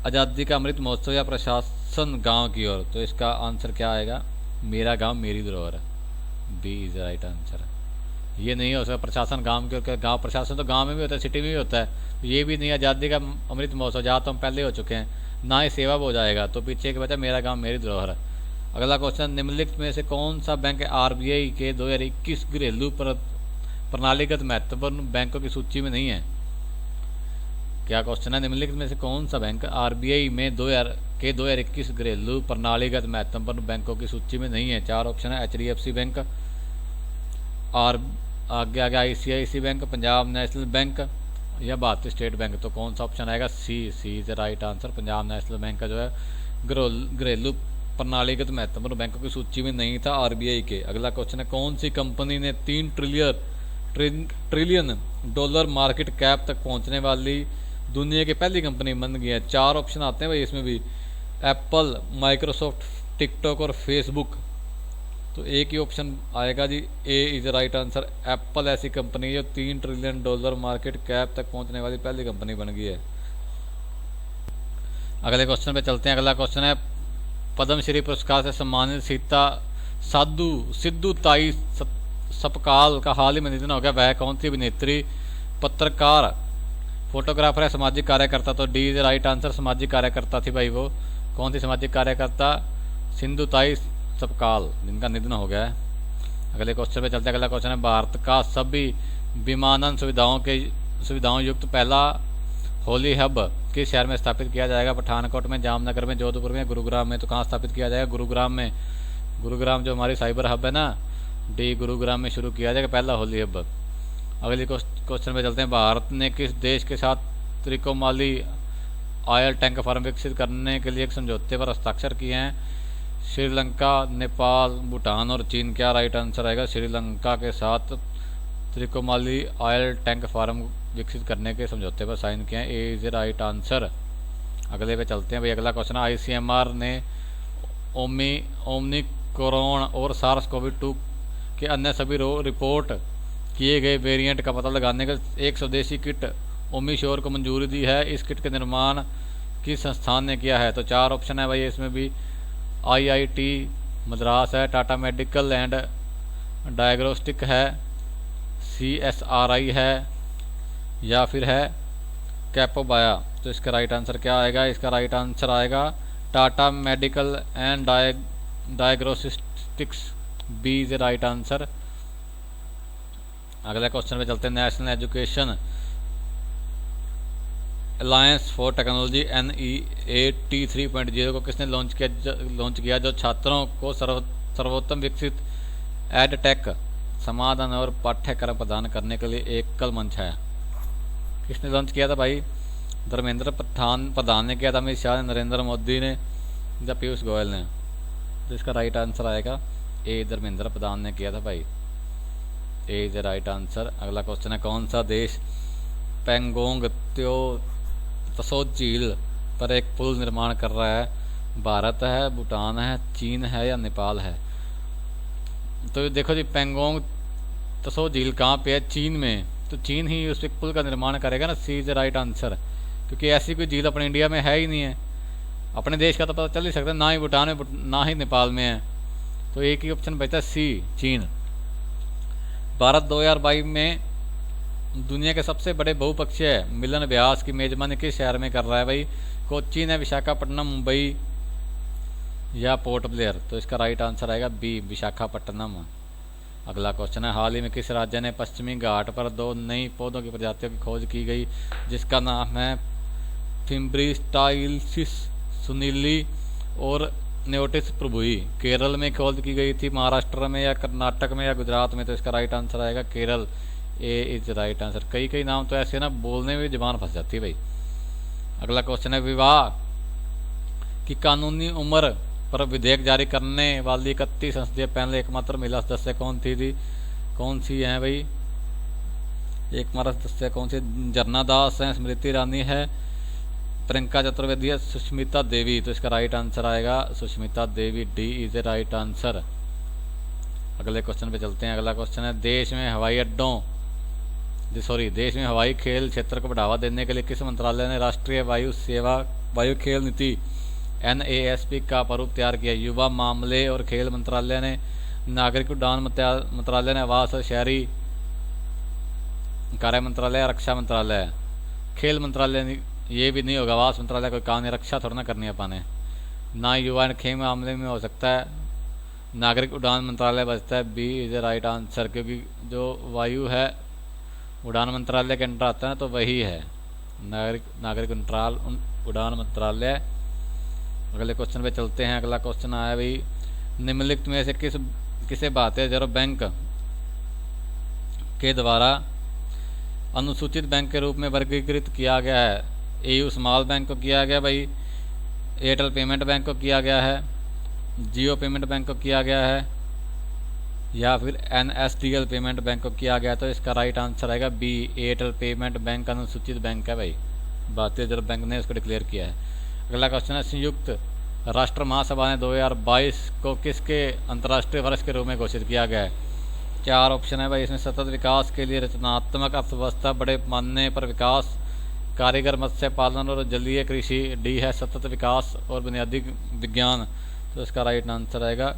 आज़ादी का अमृत महोत्सव या प्रशासन गांव की ओर, तो इसका आंसर क्या आएगा? मेरा गांव मेरी धरोहर, बी इज राइट आंसर। ये नहीं हो सकता प्रशासन गांव की ओर, गांव प्रशासन तो गांव में भी होता है, सिटी में भी होता है, तो ये भी नहीं। आज़ादी का अमृत महोत्सव जहाँ तो हम पहले हो चुके हैं, ना ही सेवा हो जाएगा, तो पीछे के बचा मेरा गांव मेरी धरोहर। अगला क्वेश्चन, निम्नलिखित में से कौन सा बैंक आरबीआई के 2021 घरेलू प्रणालीगत महत्वपूर्ण बैंकों की सूची में नहीं है? क्या क्वेश्चन है? निम्नलिखित में से कौन सा बैंक आरबीआई में 2021 घरेलू प्रणालीगत महत्वपूर्ण बैंकों की सूची में नहीं है? चार ऑप्शन है, एचडीएफसी बैंक, और आगे आगे ICICI bank, Punjab national bank या भारतीय स्टेट बैंक। तो कौन सा ऑप्शन आएगा? C is right answer. Punjab national bank का जो है घरेलू प्रणालीगत महत्वपूर्ण बैंकों की सूची में नहीं था आरबीआई के। अगला क्वेश्चन है, कौन सी कंपनी ने 3 ट्रिलियन डॉलर मार्केट कैप तक पहुंचने वाली दुनिया की पहली कंपनी बन गई है? चार ऑप्शन आते हैं भाई इसमें भी, एप्पल, माइक्रोसॉफ्ट, टिकटॉक और फेसबुक। तो एक ही ऑप्शन आएगा जी, ए इज राइट आंसर। एप्पल ऐसी कंपनी जो 3 ट्रिलियन डॉलर मार्केट कैप तक पहुंचने वाली पहली कंपनी बन गई है। अगले क्वेश्चन पे चलते हैं। अगला क्वेश्चन है, पद्मश्री पुरस्कार से सम्मानित सिद्धू ताई सपकाल का हाल ही में निधन हो गया, वह कौन सी अभिनेत्री, पत्रकार, फोटोग्राफर है, सामाजिक कार्यकर्ता? तो डी इज राइट आंसर, सामाजिक कार्यकर्ता थी भाई वो। कौन सी सामाजिक कार्यकर्ता? सिंधु ताई सपकाल, जिनका निधन हो गया है। अगले क्वेश्चन पे चलते हैं। अगला क्वेश्चन है, भारत का सभी विमानन सुविधाओं युक्त पहला होली हब किस शहर में स्थापित किया जाएगा? पठानकोट में, जामनगर में, जोधपुर में, गुरुग्राम में? तो कहाँ स्थापित किया जाएगा? गुरुग्राम में। गुरुग्राम जो हमारी साइबर हब है ना, डी गुरुग्राम में शुरू किया जाएगा पहला होली हब। अगले क्वेश्चन पे चलते हैं, भारत ने किस देश के साथ त्रिकोमाली ऑयल टैंक फार्म विकसित करने के लिए एक समझौते पर हस्ताक्षर किए हैं? श्रीलंका, नेपाल, भूटान और चीन। क्या राइट आंसर आएगा? श्रीलंका के साथ त्रिकोमाली ऑयल टैंक फार्म विकसित करने के समझौते पर साइन किए हैं, ए इज राइट आंसर। अगले पे चलते हैं भाई। अगला क्वेश्चन, आईसीएमआर ने ओमिक्रॉन और सार्स-कोवी-2 के अन्य सभी रिपोर्ट किए गए वेरिएंट का पता लगाने का एक स्वदेशी किट ओमिश्योर को मंजूरी दी है। इस किट के निर्माण किस संस्थान ने किया है? तो चार ऑप्शन है भाई इसमें भी, आईआईटी मद्रास है, टाटा मेडिकल एंड डायग्नोस्टिक है, सीएसआरआई है, या फिर है कैपोबाया। तो इसका राइट आंसर क्या आएगा? इसका राइट आंसर आएगा Tata medical and diagnostics, B is right answer. अगला क्वेश्चन पे चलते हैं। National education alliance for technology NEAT 3.0 को किसने लॉन्च किया, जो छात्रों को सर्वोत्तम विकसित एडटेक समाधान और पाठ्यक्रम प्रदान करने के लिए एकल मंच है? किसने लॉन्च किया था भाई? धर्मेंद्र प्रधान ने किया था, अमित शाह ने, नरेंद्र मोदी ने या पीयूष गोयल ने? तो इसका राइट आंसर आएगा ए, धर्मेंद्र प्रधान ने किया था भाई, ए इज राइट आंसर। अगला क्वेश्चन है, कौन सा देश पेंगोंग त्सो झील पर एक पुल निर्माण कर रहा है? भारत है, भूटान है, चीन है या नेपाल है? तो देखो जी, पेंगोंग त्सो झील कहाँ पे है? चीन में। तो चीन ही उस पुल का निर्माण करेगा ना, सी इज राइट आंसर, क्योंकि ऐसी कोई झील अपने इंडिया में है ही नहीं है। अपने देश का तो पता चल ही सकता है, ना ही भूटान में ना ही नेपाल में है। तो एक ही ऑप्शन बचता है सी, चीन। भारत 2022 में दुनिया के सबसे बड़े बहुपक्षीय मिलन अभ्यास की मेजबानी किस शहर में कर रहा है भाई? कोचीन है, विशाखापट्टनम, मुंबई या पोर्ट ब्लेयर? तो इसका राइट आंसर आएगा बी, विशाखापट्टनम। अगला क्वेश्चन है, हाल ही में किस राज्य ने पश्चिमी घाट पर 2 नई पौधों की प्रजातियों की खोज की गई, जिसका नाम है फिम्ब्रिस्टाइलिस सुनीली और नेओटिस प्रभुई? केरल में खोज की गई थी, महाराष्ट्र में या कर्नाटक में या गुजरात में? तो इसका राइट आंसर आएगा केरल, ए इज राइट आंसर। कई नाम तो ऐसे ना बोलने में जबान फंस जाती है भाई। अगला क्वेश्चन है, विवाह की कानूनी उम्र पर विधेयक जारी करने वाली 31 संसदीय पैनल एकमात्र महिला सदस्य कौन सी है भाई? एकमात्र सदस्य कौन सी? जरना दास है, स्मृति ईरानी है, प्रियंका चतुर्वेदी है, सुष्मिता देवी? तो इसका राइट आंसर आएगा Sushmita Devi, D is a right answer. अगले क्वेश्चन पे चलते हैं। अगला क्वेश्चन है, देश में हवाई खेल क्षेत्र को बढ़ावा देने के लिए किस मंत्रालय ने राष्ट्रीय वायु खेल नीति NASP का प्रारूप तैयार किया। युवा मामले और खेल मंत्रालय ने, नागरिक उड्डयन मंत्रालय ने, आवास और शहरी कार्य मंत्रालय, रक्षा मंत्रालय। खेल मंत्रालय ये भी नहीं होगा, आवास मंत्रालय कोई काम नहीं, रक्षा थोड़ा ना करनी है पाने ना। युवा एंड खेल मामले में हो सकता है नागरिक उड्डयन मंत्रालय बचता है। B is the right answer, क्योंकि जो वायु है उड़ान मंत्रालय के अंडर आता है ना, तो वही है नागरिक उड्डयन मंत्रालय। अगले क्वेश्चन पे चलते हैं। अगला क्वेश्चन आया भाई, निम्नलिखित में से किसे भारतीय रिजर्व बैंक के द्वारा अनुसूचित बैंक के रूप में वर्गीकृत किया गया है? AU स्मॉल बैंक को किया गया भाई, एयरटेल पेमेंट बैंक को किया गया है, जियो पेमेंट बैंक को किया गया है, या फिर NSDL पेमेंट बैंक को किया गया। तो इसका राइट आंसर आएगा बी, एयरटेल पेमेंट बैंक अनुसूचित बैंक है भाई, भारतीय रिजर्व बैंक ने इसको डिक्लेयर किया है। अगला क्वेश्चन है, संयुक्त राष्ट्र महासभा ने 2022 को किसके अंतर्राष्ट्रीय वर्ष के रूप में घोषित किया गया है? 4 ऑप्शन है भाई इसमें। सतत विकास के लिए रचनात्मक अर्थव्यवस्था, बड़े पैमाने पर विकास, कारीगर मत्स्य पालन और जलीय कृषि। डी है सतत विकास और बुनियादी विज्ञान। तो इसका राइट आंसर आएगा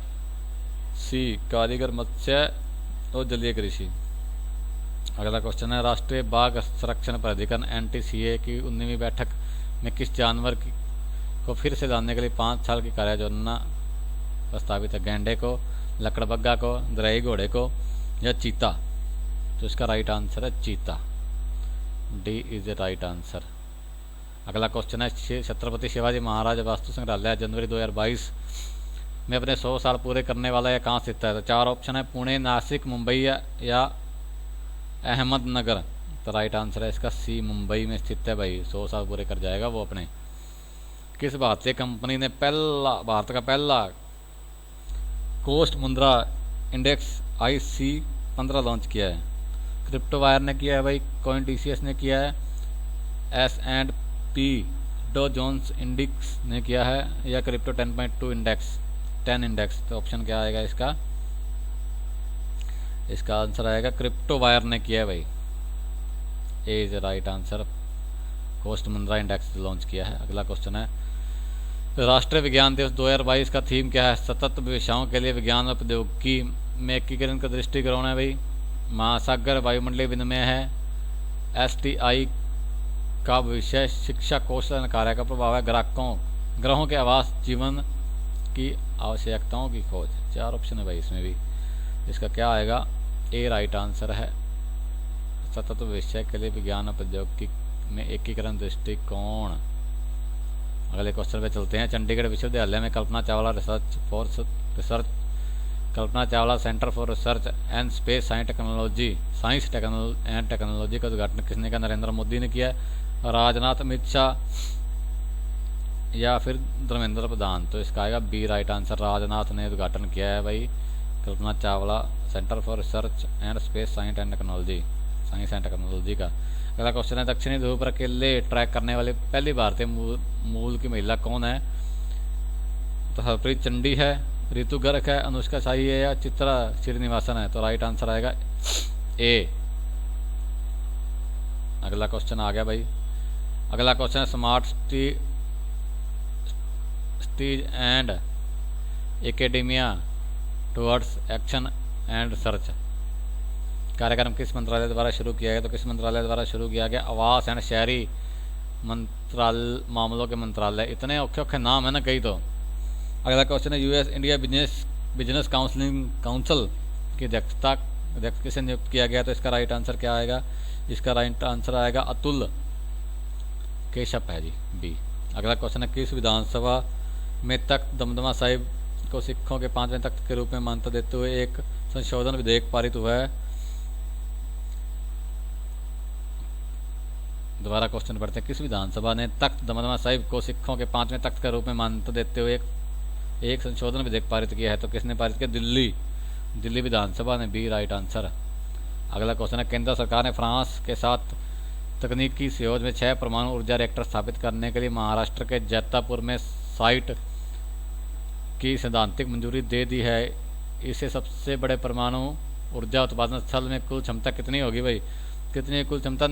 सी, कारीगर मत्स्य और जलीय कृषि। अगला क्वेश्चन है, राष्ट्रीय बाघ संरक्षण प्राधिकरण NTCA की 19वीं बैठक में किस जानवर को फिर से लाने के लिए 5 साल की कार्य योजना प्रस्तावित है? गेंडे को, लकड़बग्गा को, दरई घोड़े को, या चीता? तो इसका राइट आंसर है चीता, D is the right answer. अगला क्वेश्चन है, छत्रपति शिवाजी महाराज वास्तु संग्रहालय जनवरी 2022 में अपने 100 साल पूरे करने वाला यह कहाँ स्थित है? तो 4 ऑप्शन है, पुणे, नासिक, मुंबई या अहमदनगर। तो राइट आंसर है इसका सी, मुंबई में स्थित है भाई, 100 साल पूरे कर जाएगा वो अपने। किस भारतीय कंपनी ने भारत का पहला कोस्ट मुद्रा इंडेक्स IC15 लॉन्च किया है? क्रिप्टो वायर ने किया है भाई, कॉइन TCS ने किया है, S&P डो जोन्स इंडेक्स ने किया है, या क्रिप्टो 10.2 इंडेक्स। तो ऑप्शन क्या आएगा इसका? इसका आंसर आएगा क्रिप्टो वायर ने किया है भाई, ए इज राइट आंसर। कोस्ट मुद्रा इंडेक्स लॉन्च किया है। अगला क्वेश्चन है, राष्ट्रीय विज्ञान दिवस 2022 का थीम क्या है? सतत विषयों के लिए विज्ञान और प्रौद्योगिकी में एकीकरण का दृष्टिकोण है भाई, महासागर वायुमंडलीय विनिमय है, STI का विषय शिक्षा कौशल कार्य का प्रभाव है, ग्रहों के आवास, जीवन की आवश्यकताओं की खोज। 4 ऑप्शन है भाई इसमें भी, इसका क्या आएगा? ए राइट आंसर है, सतत विषय के लिए विज्ञान और प्रौद्योगिकी में एकीकरण दृष्टिकोण। अगले क्वेश्चन पे चलते हैं। चंडीगढ़ विश्वविद्यालय में Kalpana Chawla centre for research and space science and technology का उद्घाटन किसने किया? नरेंद्र मोदी ने किया, राजनाथ, अमित शाह, या फिर धर्मेंद्र प्रधान? तो इसका आएगा बी राइट आंसर, राजनाथ ने उद्घाटन किया है भाई Kalpana Chawla centre for research and space science and technology का। अगला क्वेश्चन है, दक्षिणी ध्रुव पर अकेले ट्रैक करने वाली पहली भारतीय मूल की महिला कौन है? तो हरप्रीत चंडी है, रितु गर्ग है, अनुष्का शाही है, या चित्रा श्रीनिवासन है? तो राइट आंसर आएगा ए। अगला क्वेश्चन आ गया भाई। अगला क्वेश्चन है, smart cities and academia towards action and research कार्यक्रम किस मंत्रालय द्वारा शुरू किया गया? तो किस मंत्रालय द्वारा शुरू किया गया? आवास एंड शहरी मामलों के मंत्रालय। इतने औखे नाम है ना कई। तो अगला क्वेश्चन है, US इंडिया बिजनेस काउंसिल की अध्यक्षता किसे नियुक्त किया गया? तो इसका राइट आंसर क्या आएगा? इसका राइट आंसर आएगा अतुल केशप है जी, बी। अगला क्वेश्चन है, किस विधानसभा में तख्त दमदमा साहिब को सिखों के 5वें तख्त के रूप में मान्यता देते हुए एक संशोधन विधेयक पारित हुआ है? दोबारा क्वेश्चन पढ़ते हैं, किस विधानसभा ने तख्त दमदमा साहिब को सिखों के 5वें तख्त के रूप में मान्यता देते हुए एक संशोधन विधेयक पारित किया है? तो किसने पारित किया? दिल्ली विधानसभा ने, बी राइट आंसर। अगला क्वेश्चन है, केंद्र सरकार ने फ्रांस के साथ तकनीकी सहयोग में 6 परमाणु ऊर्जा रिएक्टर स्थापित करने के लिए महाराष्ट्र के जैतापुर में साइट की सैद्धांतिक मंजूरी दे दी है। इसे सबसे बड़े परमाणु ऊर्जा उत्पादन स्थल में कुल क्षमता कितनी होगी भाई? कितनी कुल क्षमता?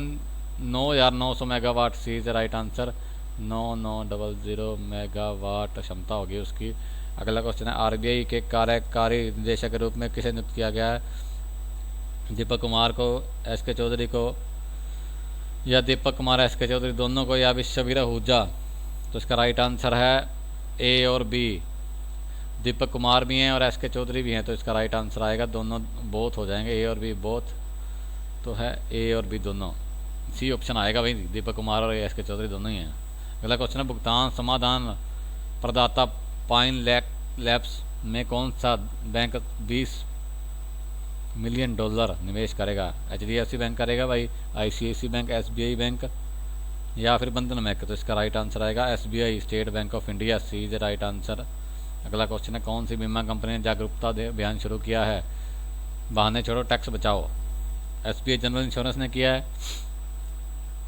9,900 megawatt, C is right answer. 9900 megawatt क्षमता होगी उसकी। अगला क्वेश्चन है आरबीआई के कार्यकारी निदेशक के रूप में किसे नियुक्त किया गया है? दीपक कुमार को, एस के चौधरी को, या दीपक कुमार एस के चौधरी दोनों को, या विश्ववीर आहूजा? तो इसका राइट आंसर है ए और बी। दीपक कुमार भी हैं और एस के चौधरी भी हैं, तो इसका राइट आंसर आएगा दोनों, बोथ हो जाएंगे, ए और बी बोथ, तो है ए और बी दोनों, सी ऑप्शन आएगा भाई, दीपक कुमार और एस के चौधरी दोनों ही हैं। अगला क्वेश्चन है भुगतान समाधान प्रदाता पाइन लैब्स में कौन सा बैंक 20 मिलियन डॉलर निवेश करेगा? एचडीएफसी बैंक करेगा भाई, आईसीआईसी बैंक, एसबीआई बैंक, या फिर बंधन बैंक? तो इसका राइट आंसर आएगा SBI, state bank of India, C is right answer. अगला क्वेश्चन है कौन सी बीमा कंपनी ने जागरूकता अभियान शुरू किया है? बहाने छोड़ो टैक्स बचाओ। एसबीआई जनरल इंश्योरेंस ने किया है,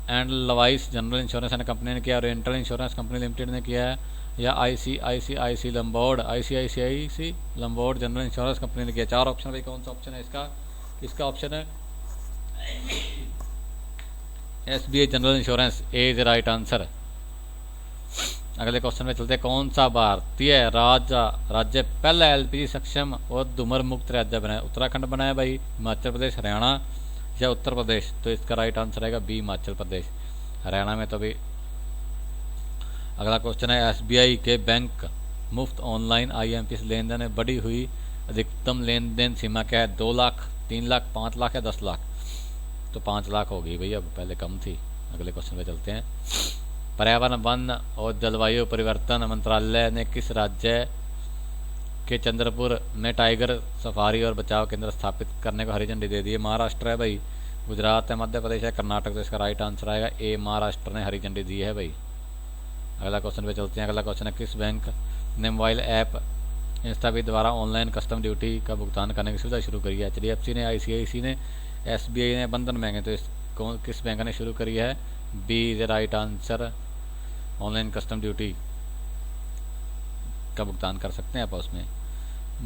एंड लवाइस जनरल इंश्योरेंस कंपनी ने किया, ओरिएंटल इंश्योरेंस कंपनी लिमिटेड ने किया है, या आईसीआईसी लंबोर्ड जनरल इंश्योरेंस कंपनी ने किया। चार ऑप्शन भाई, कौन सा ऑप्शन है इसका? इसका ऑप्शन है SBI general insurance, A is right answer. अगले क्वेश्चन में चलते हैं कौन सा भारतीय राज्य पहला एलपीजी सक्षम और धूमर मुक्त राज्य बनाया? उत्तराखंड बनाया भाई, हिमाचल प्रदेश, हरियाणा, या उत्तर प्रदेश? तो इसका राइट आंसर आएगा बी, हिमाचल प्रदेश। हरियाणा में तो भी। अगला क्वेश्चन है एसबीआई के बैंक मुफ्त ऑनलाइन आईएमपीएस लेन देन में बढ़ी हुई अधिकतम लेन देन सीमा क्या है? 2 लाख, 3 लाख, 5 लाख या 10 लाख? तो 5 लाख हो गई भाई, अब पहले कम थी। अगले क्वेश्चन पे चलते हैं। पर्यावरण, वन और जलवायु परिवर्तन मंत्रालय ने किस राज्य के चंद्रपुर में टाइगर सफारी और बचाव केंद्र स्थापित करने को हरी झंडी दे दी है? महाराष्ट्र है भाई, गुजरात है, मध्य प्रदेश है, कर्नाटक? तो इसका राइट आंसर आएगा ए, महाराष्ट्र ने हरी झंडी दी है भाई। अगला क्वेश्चन पे चलते हैं। अगला क्वेश्चन है किस बैंक ने मोबाइल ऐप इंस्टाबी द्वारा ऑनलाइन कस्टम ड्यूटी का भुगतान करने की सुविधा शुरू करी है? एचडीएफसी ने, आईसीआईसी ने, एसबीआई ने, बंधन बैंक है? तो इस किस बैंक ने शुरू करी है? B is right answer, online custom duty का भुगतान कर सकते हैं आप उसमें।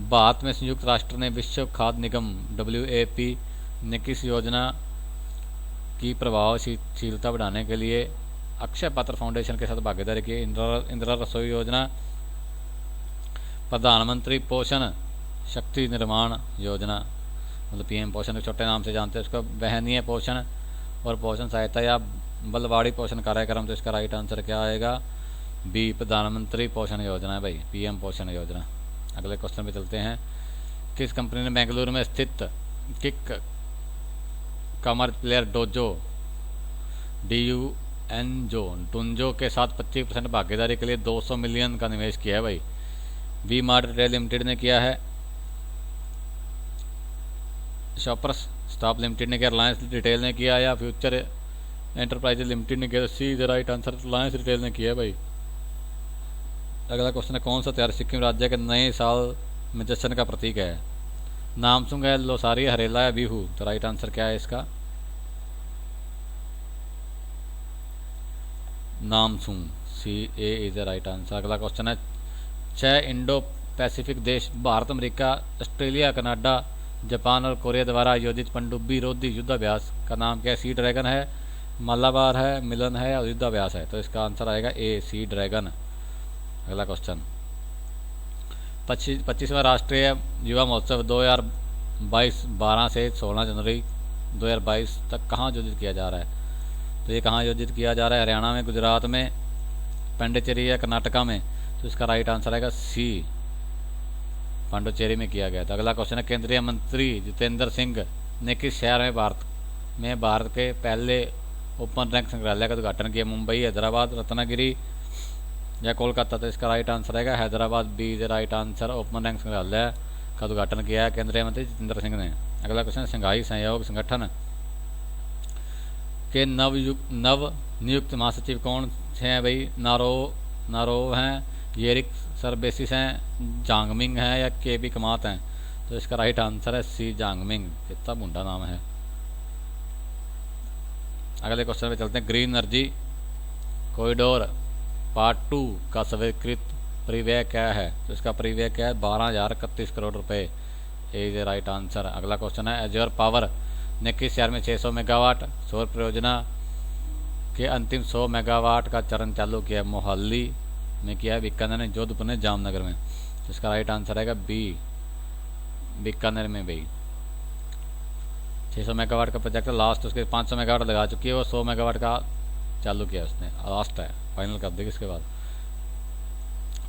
भारत में संयुक्त राष्ट्र ने विश्व खाद्य निगम WAP ने किस योजना की प्रभावशीलता बढ़ाने के लिए अक्षय पात्र फाउंडेशन के साथ भागीदारी की? इंदिरा रसोई योजना, प्रधानमंत्री पोषण शक्ति निर्माण योजना, मतलब पीएम पोषण के छोटे नाम से जानते हैं उसको, बहनीय पोषण और पोषण सहायता, या बलवाड़ी पोषण कार्यक्रम? तो इसका राइट आंसर क्या आएगा? बी, प्रधानमंत्री पोषण योजना है भाई, पीएम पोषण योजना। अगले क्वेश्चन पे चलते हैं। किस कंपनी ने बेंगलुरु में स्थित kick commerce player dojo Dunzo के साथ 25% भागीदारी के लिए 200 मिलियन का निवेश किया है भाई? वी मार्ट रिटेल लिमिटेड ने किया है, शॉपर्स स्टॉप लिमिटेड ने किया, रिलायंस रिटेल ने किया, या फ्यूचर एंटरप्राइजेज लिमिटेड ने किया? C is right answer, Reliance retail ने किया भाई। अगला क्वेश्चन है कौन सा त्योहार सिक्किम राज्य के नए साल में जश्न का प्रतीक है? नामसूंग है, लोसारी, हरेला या बिहू? तो राइट आंसर क्या है इसका? नामसूंग, सी ए इज राइट आंसर। अगला क्वेश्चन है 6 इंडो पैसिफिक देश Bharat, America, Australia, Canada, Japan और कोरिया द्वारा आयोजित पनडुब्बी रोधी युद्धाभ्यास का नाम क्या है? सी ड्रैगन है, मालाबार है, मिलन है, और युद्धाभ्यास है? तो इसका आंसर आएगा ए, सी ड्रैगन। अगला क्वेश्चन 25वां राष्ट्रीय युवा महोत्सव 2022 12 से 16 जनवरी 2022 तक कहाँ आयोजित किया जा रहा है? तो ये कहाँ आयोजित किया जा रहा है? हरियाणा में, गुजरात में, पांडिचेरी या कर्नाटका में? तो इसका राइट आंसर आएगा सी, पांडिचेरी में किया गया था। अगला क्वेश्चन है केंद्रीय मंत्री जितेंद्र सिंह ने किस शहर में भारत के पहले ओपन रैंक संग्रहालय का उद्घाटन किया? मुंबई, हैदराबाद, रत्नागिरी या कोलकाता? तो इसका राइट आंसर आएगा Hyderabad, B is right answer, open rock संग्रहालय का उद्घाटन किया है केंद्रीय मंत्री जितेंद्र सिंह ने। अगला क्वेश्चन शंघाई सहयोग संगठन के नव नियुक्त महासचिव कौन हैं भाई? नारो हैं, येरिक सरबेसिस हैं, जांगमिंग हैं, या केबी कमात हैं? तो इसका राइट आंसर है सी, जांगमिंग। कितना मुंडा नाम है। अगले क्वेश्चन पे चलते हैं। ग्रीन एनर्जी कॉरिडोर पार्ट 2 का स्वीकृत परिव्यय क्या है? तो इसका परिव्यय क्या है? 12,031 करोड़ रुपए, इज राइट आंसर। अगला क्वेश्चन है एज्योर पावर ने किस शहर में 600 मेगावाट सौर परियोजना के अंतिम 100 मेगावाट का चरण चालू किया है। मोहाली में किया है, बीकानेर ने, जोधपुर ने, जामनगर में। तो इसका राइट आंसर आएगा बी, बीकानेर में भाई। 600 मेगावाट का प्रोजेक्ट लास्ट, उसके 500 मेगावाट लगा चुकी है, वो 100 मेगावाट का चालू किया उसने, लास्ट है, फाइनल कर देगी इसके बाद।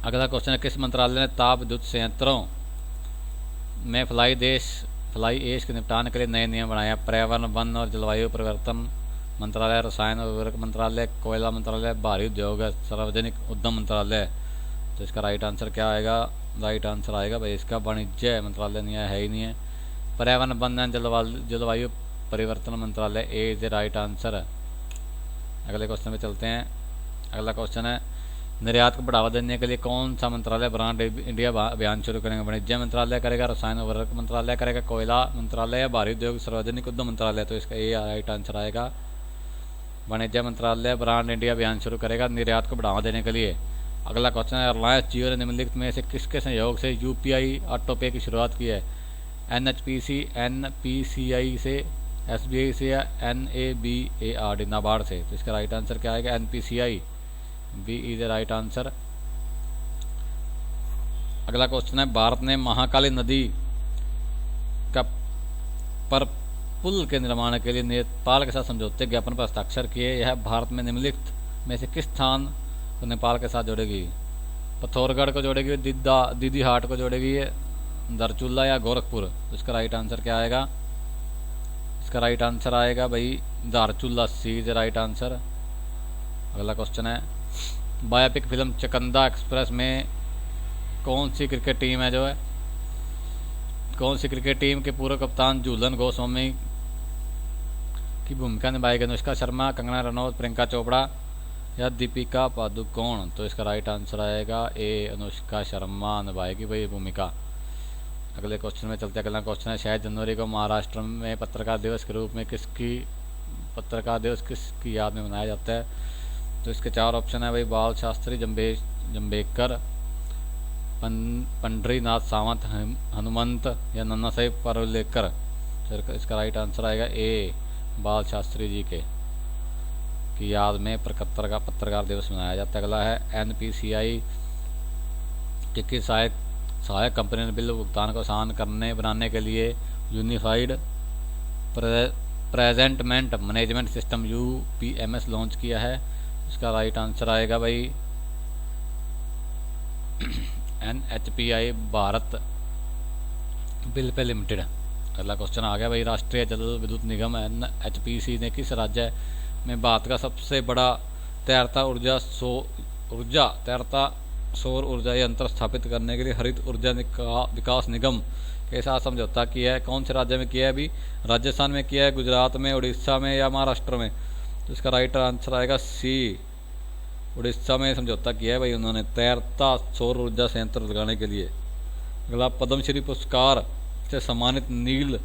अगला क्वेश्चन है, किस मंत्रालय ने ताप विद्युत संयंत्रों में फ्लाई ऐश के निपटान के लिए नए नियम बनाया? पर्यावरण, वन और जलवायु परिवर्तन मंत्रालय, रसायन और उर्वरक मंत्रालय, कोयला मंत्रालय, भारी उद्योग, सार्वजनिक उद्यम मंत्रालय। तो इसका राइट आंसर क्या आएगा? राइट आंसर आएगा भाई इसका वाणिज्य मंत्रालय, नहीं है ही नहीं है। पर्यावरण, वन एंड जलवायु परिवर्तन मंत्रालय, ए इज द राइट आंसर। अगले क्वेश्चन में चलते हैं। अगला क्वेश्चन है, निर्यात को बढ़ावा देने के लिए कौन सा मंत्रालय ब्रांड इंडिया अभियान शुरू करेंगे? वाणिज्य मंत्रालय करेगा, रसायन उर्वरक मंत्रालय करेगा, कोयला मंत्रालय या भारी उद्योग सार्वजनिक उद्यम मंत्रालय? तो इसका ये राइट आंसर आएगा, वाणिज्य मंत्रालय ब्रांड इंडिया अभियान शुरू करेगा निर्यात को बढ़ावा देने के लिए। अगला क्वेश्चन है, रिलायंस जियो ने निम्नलिखित में से किसके सहयोग से यूपीआई ऑटो पे की शुरुआत की है? एनएचपीसी, एनपीसीआई से, एसबीआई से या एनएबीएआरडी नाबार्ड से? तो इसका राइट आंसर क्या आएगा? NPCI, B is the right answer. अगला क्वेश्चन है, भारत ने महाकाली नदी का पर पुल के निर्माण के लिए नेपाल के साथ समझौते ज्ञापन पर हस्ताक्षर किए। यह भारत में निम्नलिखित में से किस स्थान को नेपाल के साथ जोड़ेगी? पिथौरागढ़ को जोड़ेगी, दीदी हाट को जोड़ेगी, दारचूला या गोरखपुर? तो इसका राइट आंसर क्या आएगा? इसका राइट आंसर आएगा भाई दारचूला, सी इज द राइट आंसर। अगला क्वेश्चन है, बायोपिक फिल्म चकंदा एक्सप्रेस में कौन सी क्रिकेट टीम है जो है, कौन सी क्रिकेट टीम के पूर्व कप्तान झूलन गोस्वामी की भूमिका निभाएगी? अनुष्का शर्मा, कंगना रनौत, प्रियंका चोपड़ा या दीपिका पादुकोण? तो इसका राइट आंसर आएगा ए, अनुष्का शर्मा निभाएगी भाई भूमिका। अगले क्वेश्चन में चलते हैं। अगला क्वेश्चन है, 6 जनवरी को महाराष्ट्र में पत्रकार दिवस के रूप में किसकी याद में मनाया जाता है? तो इसके 4 ऑप्शन है भाई, बाल शास्त्री, जम्बेकर, पंडरीनाथ सावंत, हनुमंत या नन्ना साहिब पारुलेकर? तो इसका राइट आंसर आएगा ए, बाल शास्त्री जी के की याद में पत्रकार दिवस मनाया जाता है। अगला है, एनपीसीआई की सहायक कंपनी ने बिल भुगतान को आसान बनाने के लिए unified presentment management system UPMS launch किया है? इसका राइट आंसर आएगा भाई NHPI, Bharat bill pay limited. अगला क्वेश्चन आ गया भाई, राष्ट्रीय जल विद्युत निगम एनएचपीसी ने किस राज्य में भारत का सबसे बड़ा तैरता सौर ऊर्जा यंत्र स्थापित करने के लिए हरित ऊर्जा विकास निगम के साथ समझौता किया है? कौन से राज्य में किया है? अभी राजस्थान में किया है, गुजरात में, उड़ीसा में या महाराष्ट्र में? तो इसका राइट आंसर आएगा सी, उड़ीसा में समझौता किया है भाई उन्होंने तैरता सौर ऊर्जा संयंत्र लगाने के लिए। अगला, पद्मश्री पुरस्कार से सम्मानित नील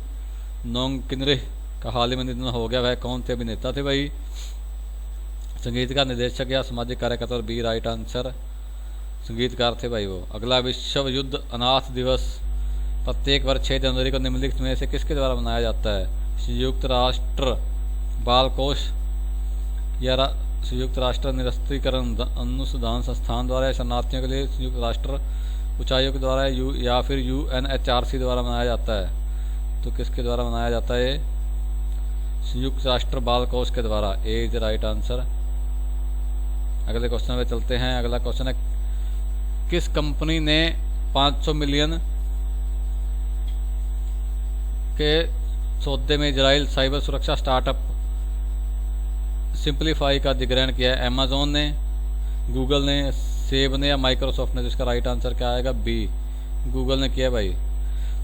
नोंगकिनरे का हाल ही में निधन हो गया, वह कौन से अभिनेता थे भाई? संगीतकार, निर्देशक या सामाजिक कार्यकर्ता? बी राइट आंसर, संगीतकार थे भाई वो। अगला, विश्व युद्ध अनाथ दिवस प्रत्येक वर्ष 6 जनवरी को निम्नलिखित में से किसके द्वारा मनाया जाता है? संयुक्त राष्ट्र बाल कोष या संयुक्त राष्ट्र निरस्त्रीकरण अनुसंधान संस्थान द्वारा, शरणार्थियों के लिए संयुक्त राष्ट्र उच्चायोग के द्वारा या फिर यूएनएचआरसी द्वारा मनाया जाता है? तो किसके द्वारा मनाया जाता है? संयुक्त राष्ट्र बाल कोष के द्वारा, ए इज द राइट आंसर। अगले क्वेश्चन में चलते हैं। अगला क्वेश्चन है, किस कंपनी ने 500 मिलियन के सौदे में इजराइल साइबर सुरक्षा स्टार्टअप सिंप्लीफाई का अधिग्रहण किया है? अमेजोन ने, गूगल ने, सेब ने या माइक्रोसॉफ्ट ने? जिसका राइट आंसर क्या आएगा? बी, गूगल ने किया भाई।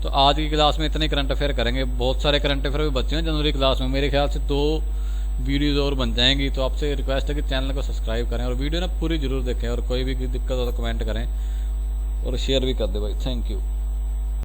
तो आज की क्लास में इतने करंट अफेयर करेंगे, बहुत सारे करंट अफेयर भी बचे हैं जनवरी क्लास में, मेरे ख्याल से 2 वीडियोज और बन जाएंगी। तो आपसे रिक्वेस्ट है कि चैनल को सब्सक्राइब करें और वीडियो ना पूरी जरूर देखें, और कोई भी दिक्कत हो तो कमेंट करें और शेयर भी कर दे भाई। Thank you.